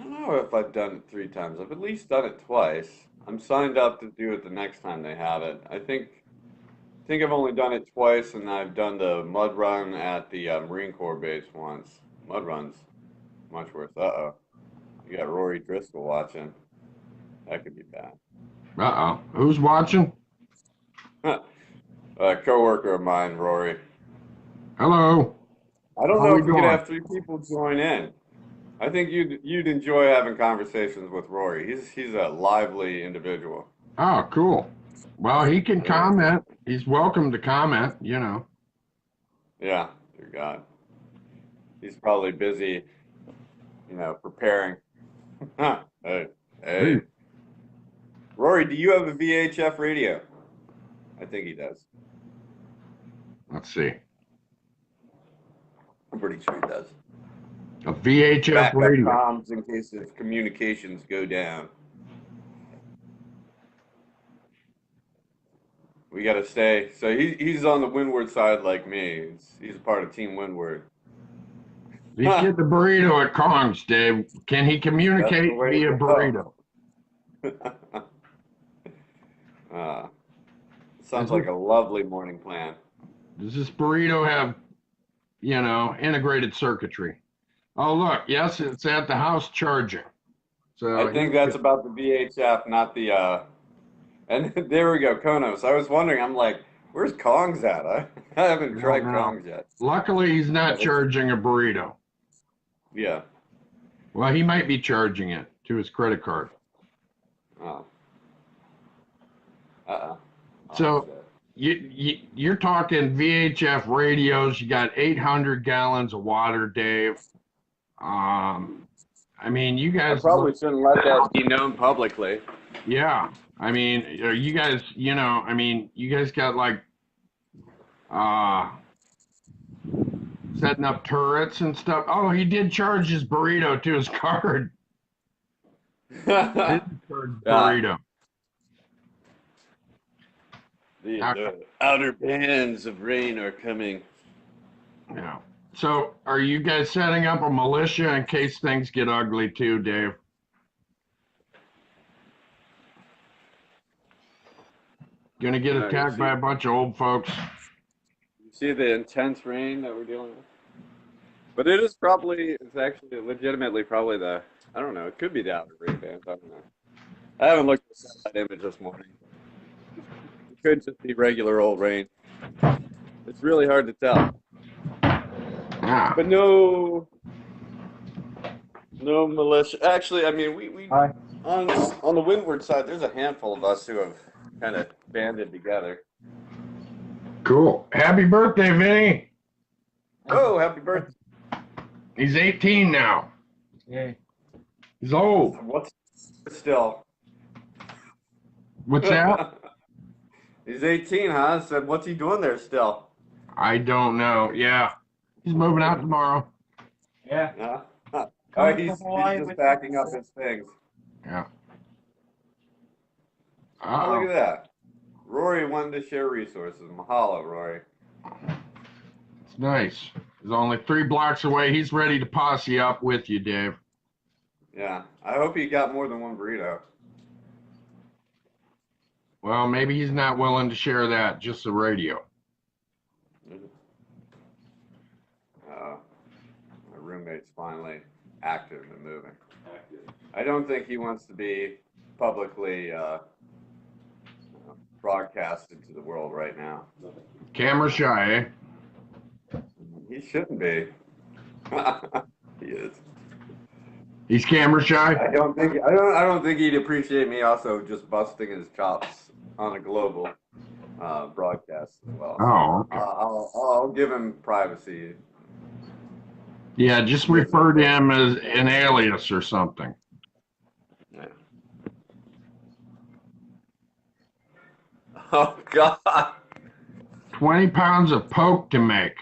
S3: don't know if I've done it 3 times. I've at least done it twice. I'm signed up to do it the next time they have it. I think I've only done it twice, and I've done the mud run at the Marine Corps base once. Mud runs much worse. Uh-oh, you got Rory Driscoll watching. That could be bad.
S4: Uh-oh. Who's watching?
S3: A coworker of mine, Rory.
S4: Hello.
S3: I don't
S4: How
S3: know
S4: we
S3: if we could
S4: doing?
S3: have 3 people join in. I think you'd enjoy having conversations with Rory. He's a lively individual.
S4: Oh, cool. Well, he can
S3: Yeah,
S4: comment. He's welcome to comment,
S3: yeah, dear God. He's probably busy, preparing. Hey,
S4: Hey,
S3: hey. Rory, do you have a VHF radio? I think he does.
S4: let's see.
S3: I'm pretty sure he does.
S4: A VHF
S3: Backup
S4: radio.
S3: comms in case if communications go down. We gotta stay. So he's on the Windward side like me. He's a part of Team Windward.
S4: He's getting the burrito at Kong's, Dave. Can he
S3: That's the
S4: communicate
S3: way
S4: via
S3: to
S4: burrito?
S3: go. uh,
S4: Does
S3: sounds like a lovely morning plan.
S4: this burrito have, integrated circuitry? Oh, look, yes, it's at the house charging. So
S3: I think that's about the VHF, not the and there we go, Konos. I was wondering, I'm like, where's Kong's at? I haven't tried
S4: no.
S3: Kong's yet.
S4: Luckily, he's not
S3: But
S4: charging a burrito.
S3: yeah.
S4: Well, he might be charging it to his credit card.
S3: Oh. Uh-uh.
S4: So you're talking VHF radios. You got 800 gallons of water, Dave. I mean, you
S3: I
S4: guys.
S3: probably shouldn't let that be known publicly.
S4: Yeah. I mean, you guys. You guys got like setting up turrets and stuff. Oh, he did charge his burrito to his card.
S3: Yeah.
S4: Burrito.
S3: The outer bands of rain are coming.
S4: Yeah. So, are you guys setting up a militia in case things get ugly too, Dave? Gonna get attacked by a bunch of old folks.
S3: You see the intense rain that we're dealing with? But it's actually legitimately probably I don't know, it could be the outer rain bands, I don't know. I haven't looked at the satellite image this morning. It could just be regular old rain. It's really hard to tell.
S4: Yeah.
S3: But no militia. Actually, I mean, we on the windward side, there's a handful of us who have kind of banded together.
S4: Cool. Happy birthday, Vinny.
S3: Oh, happy birthday!
S4: He's 18 now.
S5: Yay.
S4: He's old.
S3: What's still?
S4: What's that?
S3: He's 18, huh? So what's he doing there still?
S4: I don't know. Yeah. He's moving out tomorrow.
S5: Yeah.
S3: Yeah. Oh, he's just backing up his things.
S4: Yeah.
S3: Oh, look at that. Rory wanted to share resources. Mahalo, Rory.
S4: It's nice. He's only 3 blocks away. He's ready to posse up with you, Dave.
S3: Yeah. I hope he got more than one burrito.
S4: Well, maybe he's not willing to share that, just the radio.
S3: My roommate's finally active and moving. I don't think he wants to be publicly broadcasted to the world right now.
S4: Camera shy, eh?
S3: He shouldn't be. He is.
S4: He's camera shy?
S3: I don't think he'd appreciate me also just busting his chops on a global broadcast as well.
S4: Oh, okay.
S3: I'll give him privacy.
S4: Yeah, just refer to him as an alias or something.
S3: Yeah. Oh God.
S4: 20 pounds of poke to make.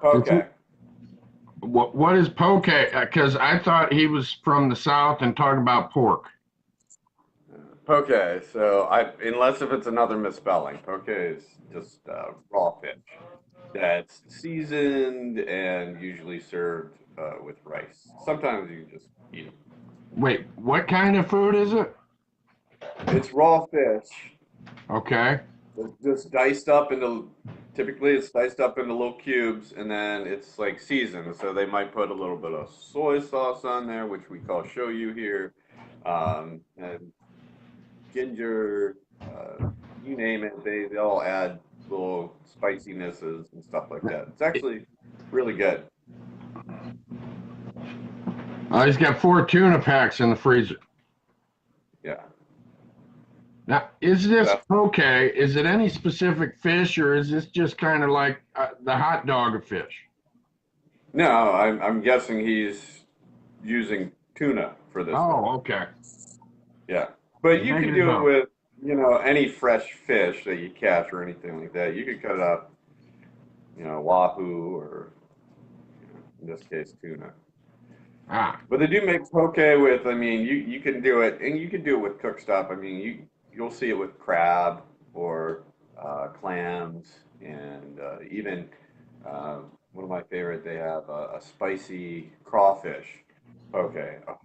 S3: Okay.
S4: What is poke? Because I thought he was from the South and talking about pork.
S3: Poke. So unless if it's another misspelling, poke is just raw fish that's seasoned and usually served with rice. Sometimes you just eat them.
S4: Wait, what kind of food is it?
S3: It's raw fish.
S4: Okay.
S3: It's just diced up into. Typically, it's diced up into little cubes, and then it's like seasoned. So they might put a little bit of soy sauce on there, which we call shoyu here, and ginger, you name it. They all add little spicinesses and stuff like that. It's actually really good.
S4: He's got 4 tuna packs in the freezer.
S3: Yeah.
S4: Now, is this poke? Is it any specific fish, or is this just kind of like the hot dog of fish?
S3: No, I'm guessing he's using tuna for this.
S4: Oh, okay.
S3: Yeah, but you can do it with any fresh fish that you catch or anything like that. You could cut it up, wahoo or in this case tuna. But they do make poke with. I mean, you can do it, and you can do it with cooked stuff. I mean, you'll see it with crab or clams, and even one of my favorite. They have a spicy crawfish. Okay, oh,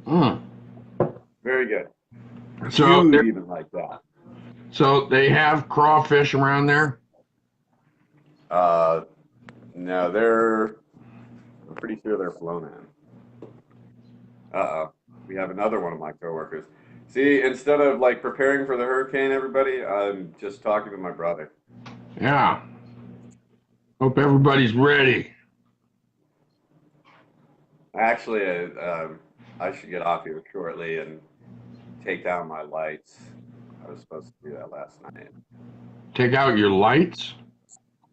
S4: Mm.
S3: very good.
S4: So,
S3: You'd even like that.
S4: so they have crawfish around there.
S3: Uh, no, they're. I'm pretty sure they're flown in. Uh-oh. We have another one of my coworkers. See, instead of like preparing for the hurricane, everybody, I'm just talking to my brother.
S4: Yeah. Hope everybody's ready.
S3: Actually, I should get off here shortly and take down my lights. I was supposed to do that last night.
S4: Take out your lights.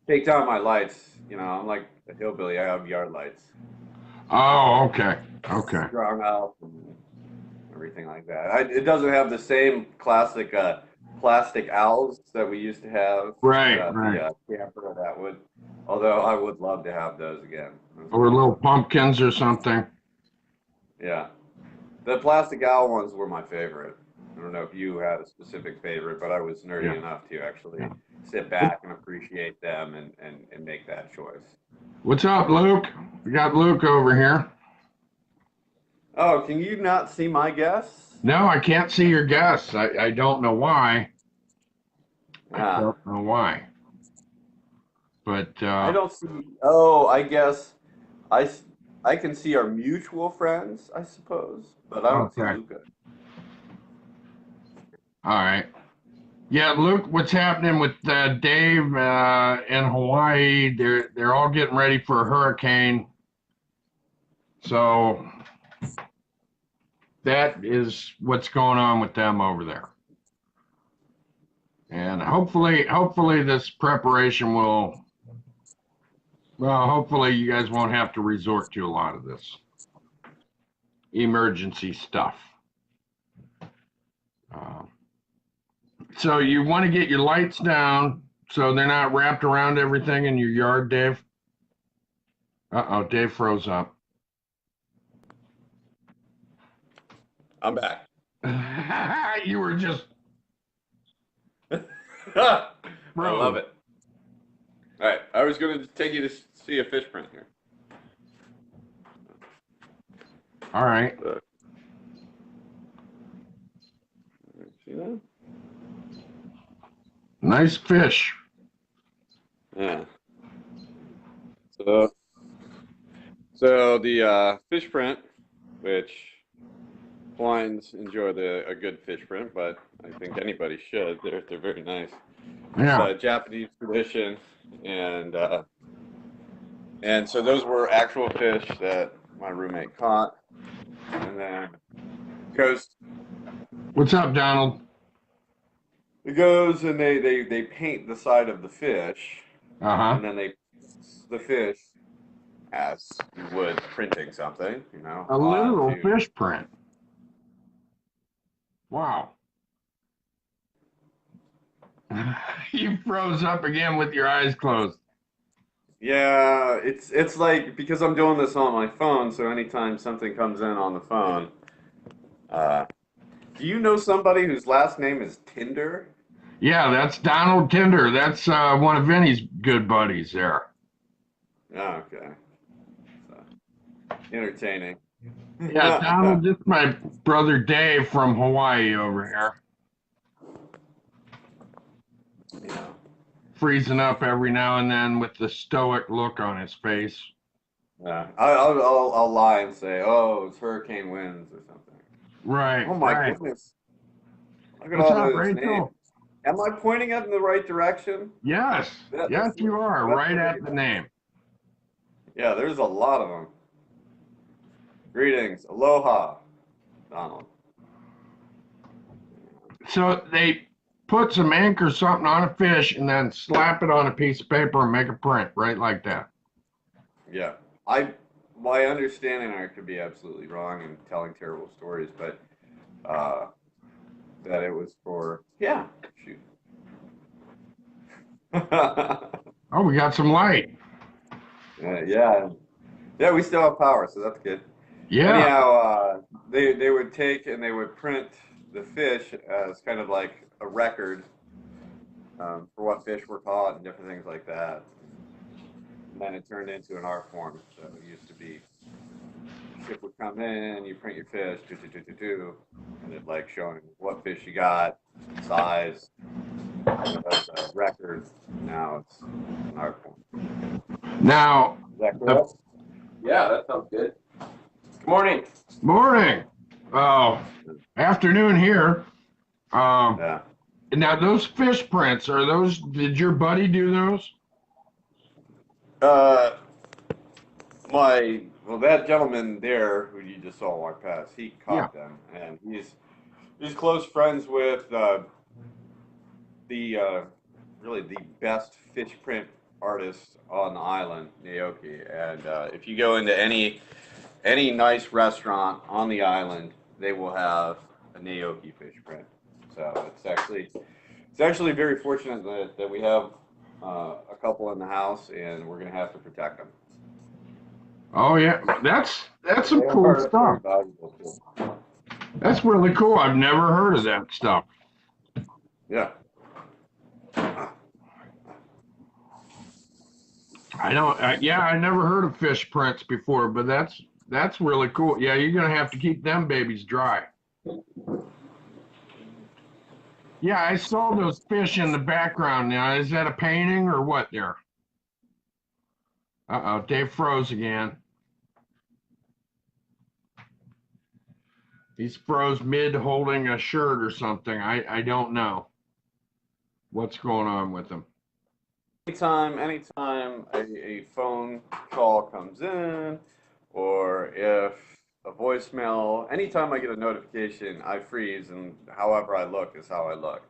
S3: Take down my lights. You know, I'm like a hillbilly. I have yard lights.
S4: Oh, okay. Okay.
S3: Strung out and everything like that. It doesn't have the same classic plastic owls that we used to have
S4: Right,
S3: at
S4: right.
S3: the camper that would, although I would love to have those again. Those
S4: Or
S3: were
S4: little
S3: awesome.
S4: pumpkins or something.
S3: Yeah. The plastic owl ones were my favorite. I don't know if you had a specific favorite, but I was nerdy
S4: Yeah.
S3: enough to actually
S4: Yeah.
S3: sit back and appreciate them and make that choice.
S4: What's up, Luke? We got Luke over here.
S3: Oh, can you not see my guests?
S4: No, I can't see your guests. I don't know why. I
S3: Yeah.
S4: don't know why. But
S3: I don't see. Oh, I guess I, s- I can see our mutual friends, I suppose, but I don't see
S4: okay.
S3: Luca.
S4: All right. Yeah, Luke, what's happening with Dave in Hawaii? They're all getting ready for a hurricane. So that is what's going on with them over there. And hopefully this preparation will, well, hopefully you guys won't have to resort to a lot of this emergency stuff. Uh, so you want to get your lights down so they're not wrapped around everything in your yard, Dave? Uh-oh, Dave froze up.
S3: I'm back.
S4: You were just
S3: I
S4: froze.
S3: love it. All right, I was going to take you to see a fish print here.
S4: All right.
S3: See that?
S4: Nice fish.
S3: Yeah. So the fish print, which Hawaiians enjoy a good fish print, but I think anybody should. They're very nice.
S4: Yeah.
S3: It's a Japanese tradition, and so those were actual fish that my roommate caught, and then goes
S4: What's up, Donald?
S3: it goes and they paint the side of the fish,
S4: Uh-huh.
S3: and then they the fish as you would printing something,
S4: A literal
S3: onto.
S4: fish print. Wow. You froze up again with your eyes closed.
S3: Yeah, it's like because I'm doing this on my phone, so anytime something comes in on the phone, uh, do you know somebody whose last name is Tinder?
S4: Yeah, that's Donald Tinder. That's one of Vinny's good buddies there.
S3: Oh, okay. So, entertaining.
S4: Yeah, Donald, this is my brother Dave from Hawaii over here.
S3: Yeah.
S4: Freezing up every now and then with the stoic look on his face.
S3: Yeah. I'll lie and say, oh, it's hurricane winds or something.
S4: Right.
S3: Oh my
S4: right.
S3: goodness. Look at
S4: What's
S3: all
S4: up,
S3: those names.
S4: Rachel?
S3: Am I pointing it in the right direction?
S4: Yes. Yes, you are. Right at the name.
S3: Yeah, there's a lot of them. Greetings. Aloha, Donald.
S4: So they put some ink or something on a fish and then slap it on a piece of paper and make a print, right like that.
S3: Yeah. My understanding, I could be absolutely wrong and telling terrible stories, but that it was for, yeah, shoot.
S4: Oh, we got some light.
S3: Yeah. Yeah, we still have power, so that's good.
S4: Yeah.
S3: Anyhow, they would take and they would print the fish as kind of like a record for what fish were caught and different things like that. then it turned into an art form. So it used to be ship would come in, you print your fish, and it like showing what fish you got, size, as a record. Now it's an art form.
S4: Now,
S3: Is that correct?
S5: Yeah, that sounds good. Good morning.
S4: morning. Afternoon here.
S3: Yeah.
S4: Now those fish prints, did your buddy do those?
S3: That gentleman there who you just saw walk past, he caught them, and he's close friends with really the best fish print artist on the island, Naoki. And if you go into any nice restaurant on the island, they will have a Naoki fish print. So it's actually very fortunate that we have a couple in the house, and we're gonna have to protect them.
S4: Oh yeah, that's some cool stuff. That's really cool. I've never heard of that stuff.
S3: Yeah.
S4: I never heard of fish prints before, but that's really cool. Yeah, you're gonna have to keep them babies dry. Yeah, I saw those fish in the background. Now, is that a painting or what there? Uh-oh, Dave froze again. He's froze mid holding a shirt or something. I don't know what's going on with him.
S3: Anytime a phone call comes in, or if a voicemail, anytime I get a notification, I freeze, and however I look is how I look.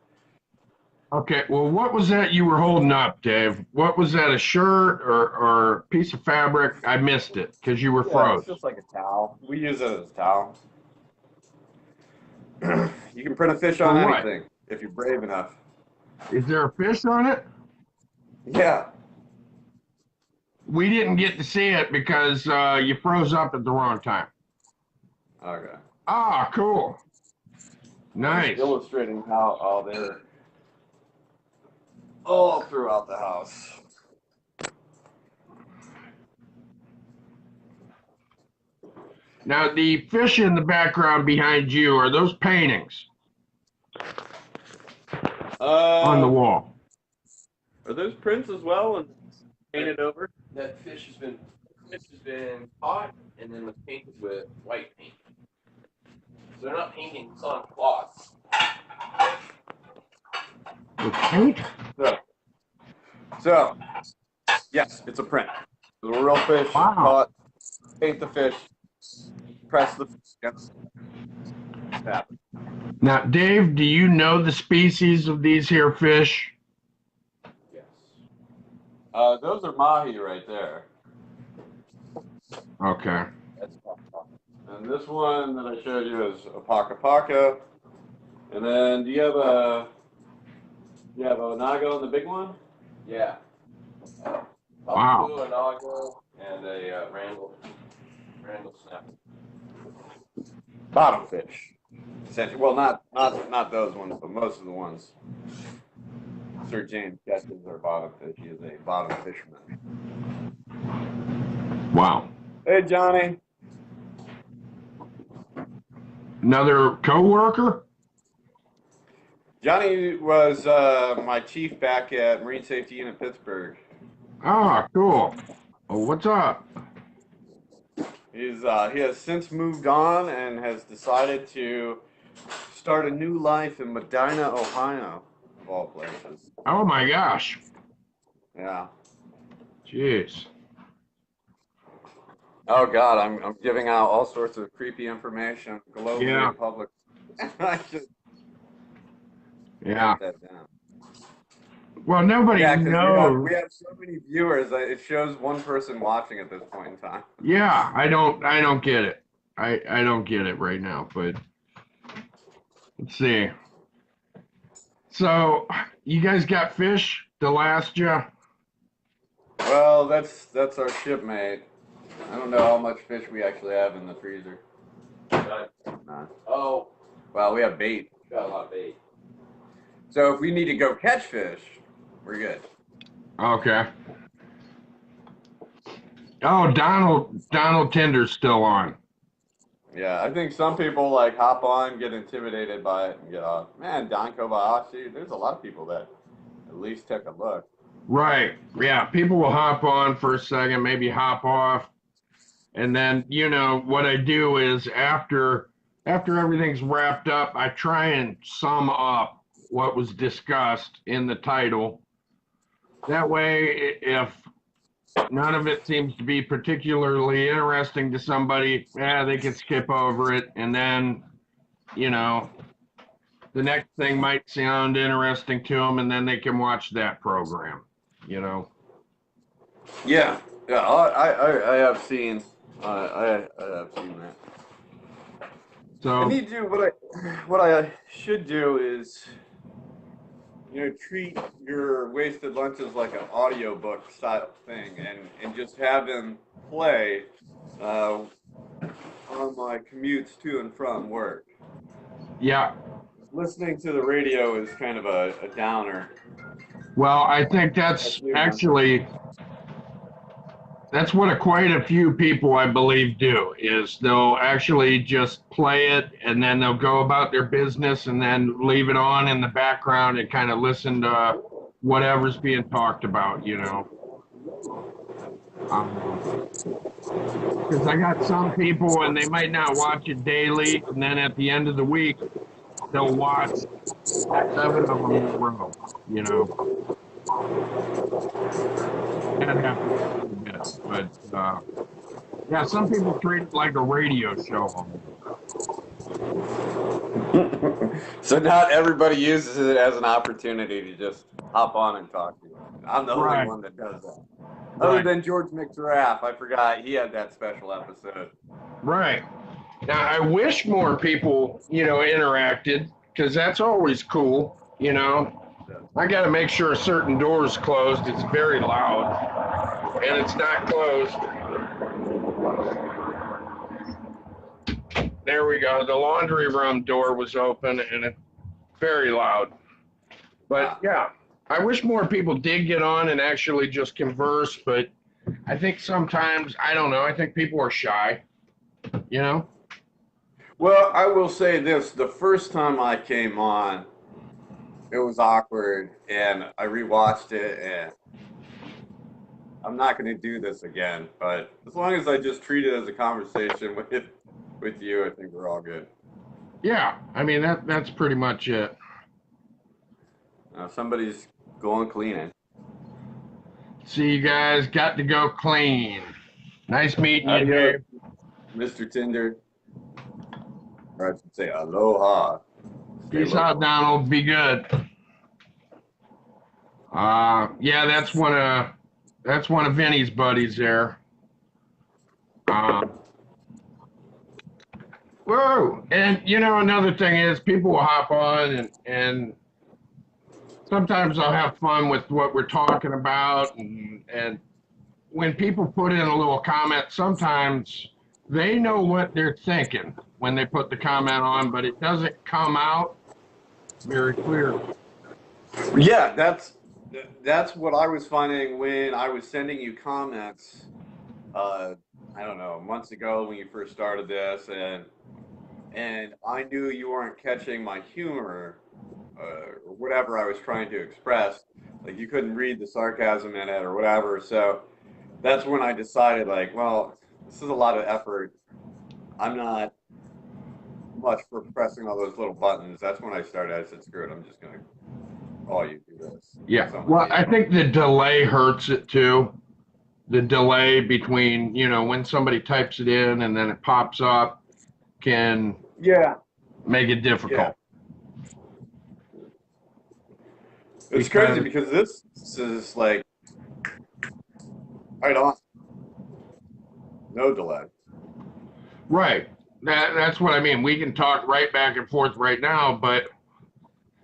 S4: Okay, well, what was that you were holding up, Dave? What was that, a shirt or a piece of fabric? I missed it because you were froze.
S3: It's just like a towel. We use it as a towel. You can print a fish on anything if you're brave enough.
S4: Is there a fish on it?
S3: Yeah.
S4: We didn't get to see it because you froze up at the wrong time.
S3: Okay.
S4: Ah, cool. Nice.
S3: Just illustrating how they're all throughout the house.
S4: Now, the fish in the background behind you, are those paintings on the wall?
S3: Are those prints as well and painted over?
S5: That fish has been caught and then was painted with white paint. So they're not painting, it's on cloth.
S4: With paint?
S3: So, yes, it's a print. It's a real fish caught, paint the fish, press the fish. Yep.
S4: Now, Dave, do you know the species of these here fish?
S5: Yes.
S3: Those are mahi right there.
S4: Okay.
S3: And this one that I showed you is a paka paka. And then do you have a nago in the big one?
S5: Yeah.
S4: Wow.
S5: A nago and a Randall snapper.
S3: Bottom fish. Essentially, well, not those ones, but most of the ones Sir James catches are bottom fish. He is a bottom fisherman.
S4: Wow.
S3: Hey, Johnny.
S4: Another co-worker?
S3: Johnny was my chief back at Marine Safety Unit Pittsburgh.
S4: Ah, cool. Well, what's up?
S3: He has since moved on and has decided to start a new life in Medina, Ohio, of all places.
S4: Oh my gosh.
S3: Yeah.
S4: Jeez.
S3: Oh God, I'm giving out all sorts of creepy information globally in public. I should write that down.
S4: Well, nobody knows.
S3: We have so many viewers. It shows one person watching at this point in time.
S4: Yeah, I don't get it. I don't get it right now, but let's see. So, you guys got fish to last you?
S3: Well, that's our shipmate. I don't know how much fish we actually have in the freezer. Nah.
S5: Oh.
S3: Well, we have bait.
S5: Got a lot of bait.
S3: So if we need to go catch fish, we're good.
S4: Okay. Oh, Donald Tinder's still on.
S3: Yeah, I think some people like hop on, get intimidated by it, and get off. Man, Don Kobayashi, there's a lot of people that at least take a look.
S4: Right. Yeah. People will hop on for a second, maybe hop off. And then, what I do is after everything's wrapped up, I try and sum up what was discussed in the title. That way, if none of it seems to be particularly interesting to somebody, they can skip over it. And then, the next thing might sound interesting to them, and then they can watch that program,
S3: Yeah, yeah, I have seen, I have seen that. I
S4: So,
S3: need to what I should do is, treat your wasted lunches like an audiobook style thing, and just have them play on my commutes to and from work.
S4: yeah.
S3: Listening to the radio is kind of a downer.
S4: Well, I think that's what quite a few people, I believe, do, is they'll actually just play it and then they'll go about their business and then leave it on in the background and kind of listen to whatever's being talked about, Because I got some people and they might not watch it daily, and then at the end of the week, they'll watch 7 of them in a row, That happens a bit, but yeah, some people treat it like a radio show.
S3: So not everybody uses it as an opportunity to just hop on and talk to you. I'm the only one that does that. Other than George McGirath, I forgot he had that special episode.
S4: Right. Now, I wish more people, interacted, because that's always cool, I got to make sure a certain door is closed. It's very loud, and it's not closed. There we go. The laundry room door was open, and it's very loud. But, yeah, I wish more people did get on and actually just converse, but I think sometimes, I don't know, I think people are shy,
S3: Well, I will say this. The first time I came on, it was awkward, and I rewatched it, and I'm not going to do this again. But as long as I just treat it as a conversation with you, I think we're all good.
S4: Yeah, I mean, that's pretty much it.
S3: Somebody's going cleaning.
S4: See, you guys got to go clean. Nice meeting you, Dave.
S3: Mr. Tinder. Or I should say aloha.
S4: Peace out, Donald. Be good. Yeah, that's one of Vinny's buddies there. Whoa! And another thing is, people will hop on and sometimes I'll have fun with what we're talking about, and when people put in a little comment, sometimes they know what they're thinking when they put the comment on, but it doesn't come out very clear.
S3: Yeah, that's what I was finding when I was sending you comments. I don't know, months ago when you first started this, and I knew you weren't catching my humor or whatever I was trying to express. Like you couldn't read the sarcasm in it or whatever. So that's when I decided, like, well, this is a lot of effort. I'm not much for pressing all those little buttons. That's when I started. I said, screw it. I'm just going to call you do this.
S4: Yeah. Well, I think the delay hurts it too. The delay between, when somebody types it in and then it pops up can make it difficult.
S3: Yeah. It's crazy because this is like right on. No delay.
S4: Right. That's what I mean. We can talk right back and forth right now, but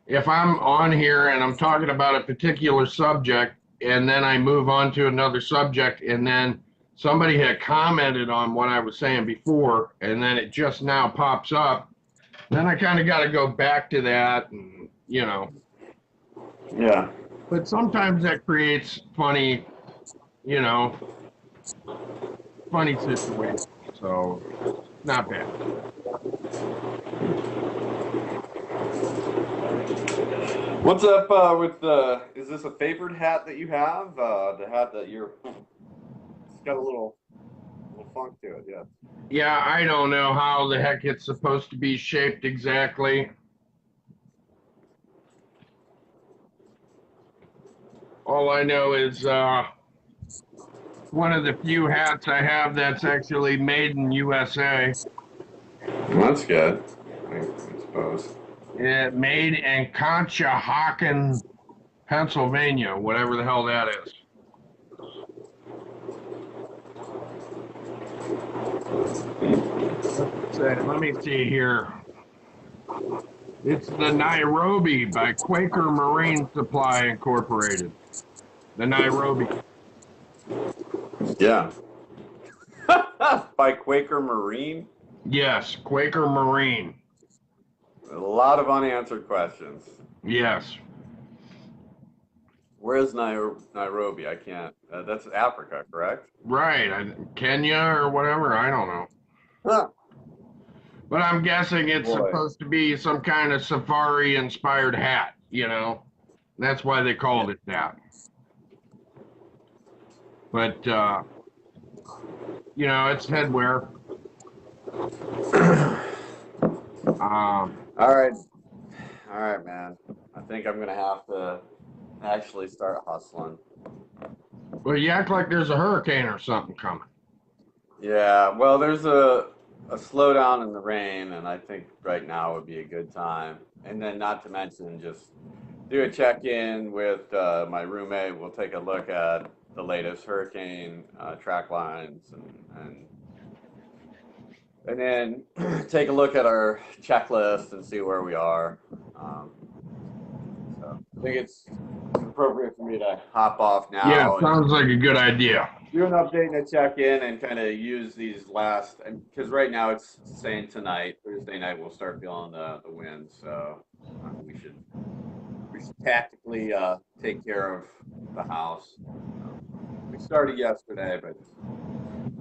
S4: if I'm on here and I'm talking about a particular subject and then I move on to another subject and then somebody had commented on what I was saying before and then it just now pops up, then I kind of got to go back to that and,
S3: Yeah.
S4: But sometimes that creates funny, funny situation. So not bad.
S3: What's up with the? Is this a favorite hat that you have? The hat that you're. It's got a little funk to it. Yeah.
S4: Yeah, I don't know how the heck it's supposed to be shaped exactly. All I know is one of the few hats I have that's actually made in USA.
S3: Well, that's good. I suppose.
S4: Made in Conshohocken, Pennsylvania, whatever the hell that is. Let me see here. It's the Nairobi by Quaker Marine Supply Incorporated. The Nairobi.
S3: Yeah. By Quaker Marine.
S4: Yes, Quaker Marine.
S3: A lot of unanswered questions.
S4: Yes.
S3: Where's Nairobi? I can't. That's Africa, correct?
S4: Right. Kenya or whatever. I don't know.
S3: Huh.
S4: But I'm guessing it's
S3: Boy.
S4: supposed to be some kind of safari inspired hat, you know? That's why they called it that. But, you know, it's headwear.
S3: All right, man. I think I'm gonna have to actually start hustling.
S4: Well, you act like there's a hurricane or something coming.
S3: Yeah, well, there's a slowdown in the rain, and I think right now would be a good time. And then, not to mention, just do a check-in with my roommate. We'll take a look at the latest hurricane track lines, and then take a look at our checklist and see where we are. So I think it's appropriate for me to hop off now.
S4: Yeah,
S3: and
S4: sounds like a good idea.
S3: do an update and a check-in and kind of use these last, because right now it's saying tonight, Thursday night, we'll start feeling the wind. So we should tactically take care of the house. We started yesterday, but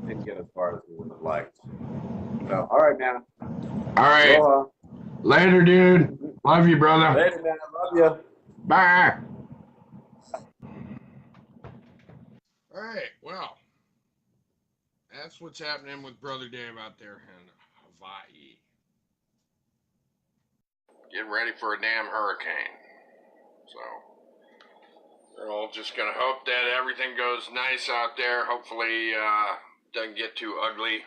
S3: didn't get as far as we would have liked. So, all right, man.
S4: All right.
S3: Aloha.
S4: Later, dude. Love you, brother.
S3: Later, man. Love you.
S4: Bye. All right. Well, that's what's happening with Brother Dave out there in Hawaii. Getting ready for a damn hurricane. So, we're all just going to hope that everything goes nice out there. Hopefully, doesn't get too ugly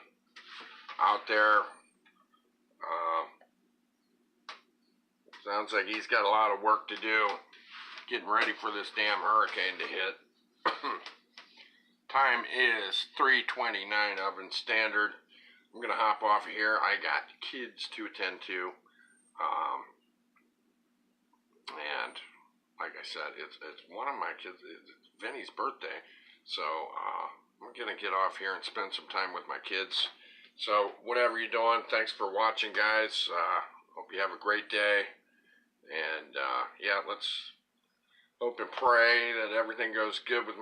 S4: out there. Sounds like he's got a lot of work to do getting ready for this damn hurricane to hit. Time is 3:29 Oven Standard. I'm going to hop off of here. I got kids to attend to. And like I said, it's one of my kids. It's Vinny's birthday. So I'm going to get off here and spend some time with my kids. So whatever you're doing, thanks for watching, guys. Hope you have a great day. And yeah, let's hope and pray that everything goes good with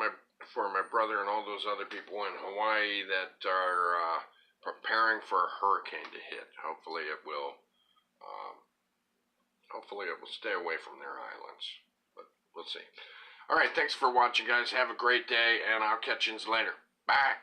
S4: for my brother and all those other people in Hawaii that are preparing for a hurricane to hit. Hopefully it will stay away from their islands, but we'll see. All right, thanks for watching, guys. Have a great day, and I'll catch you later. Bye.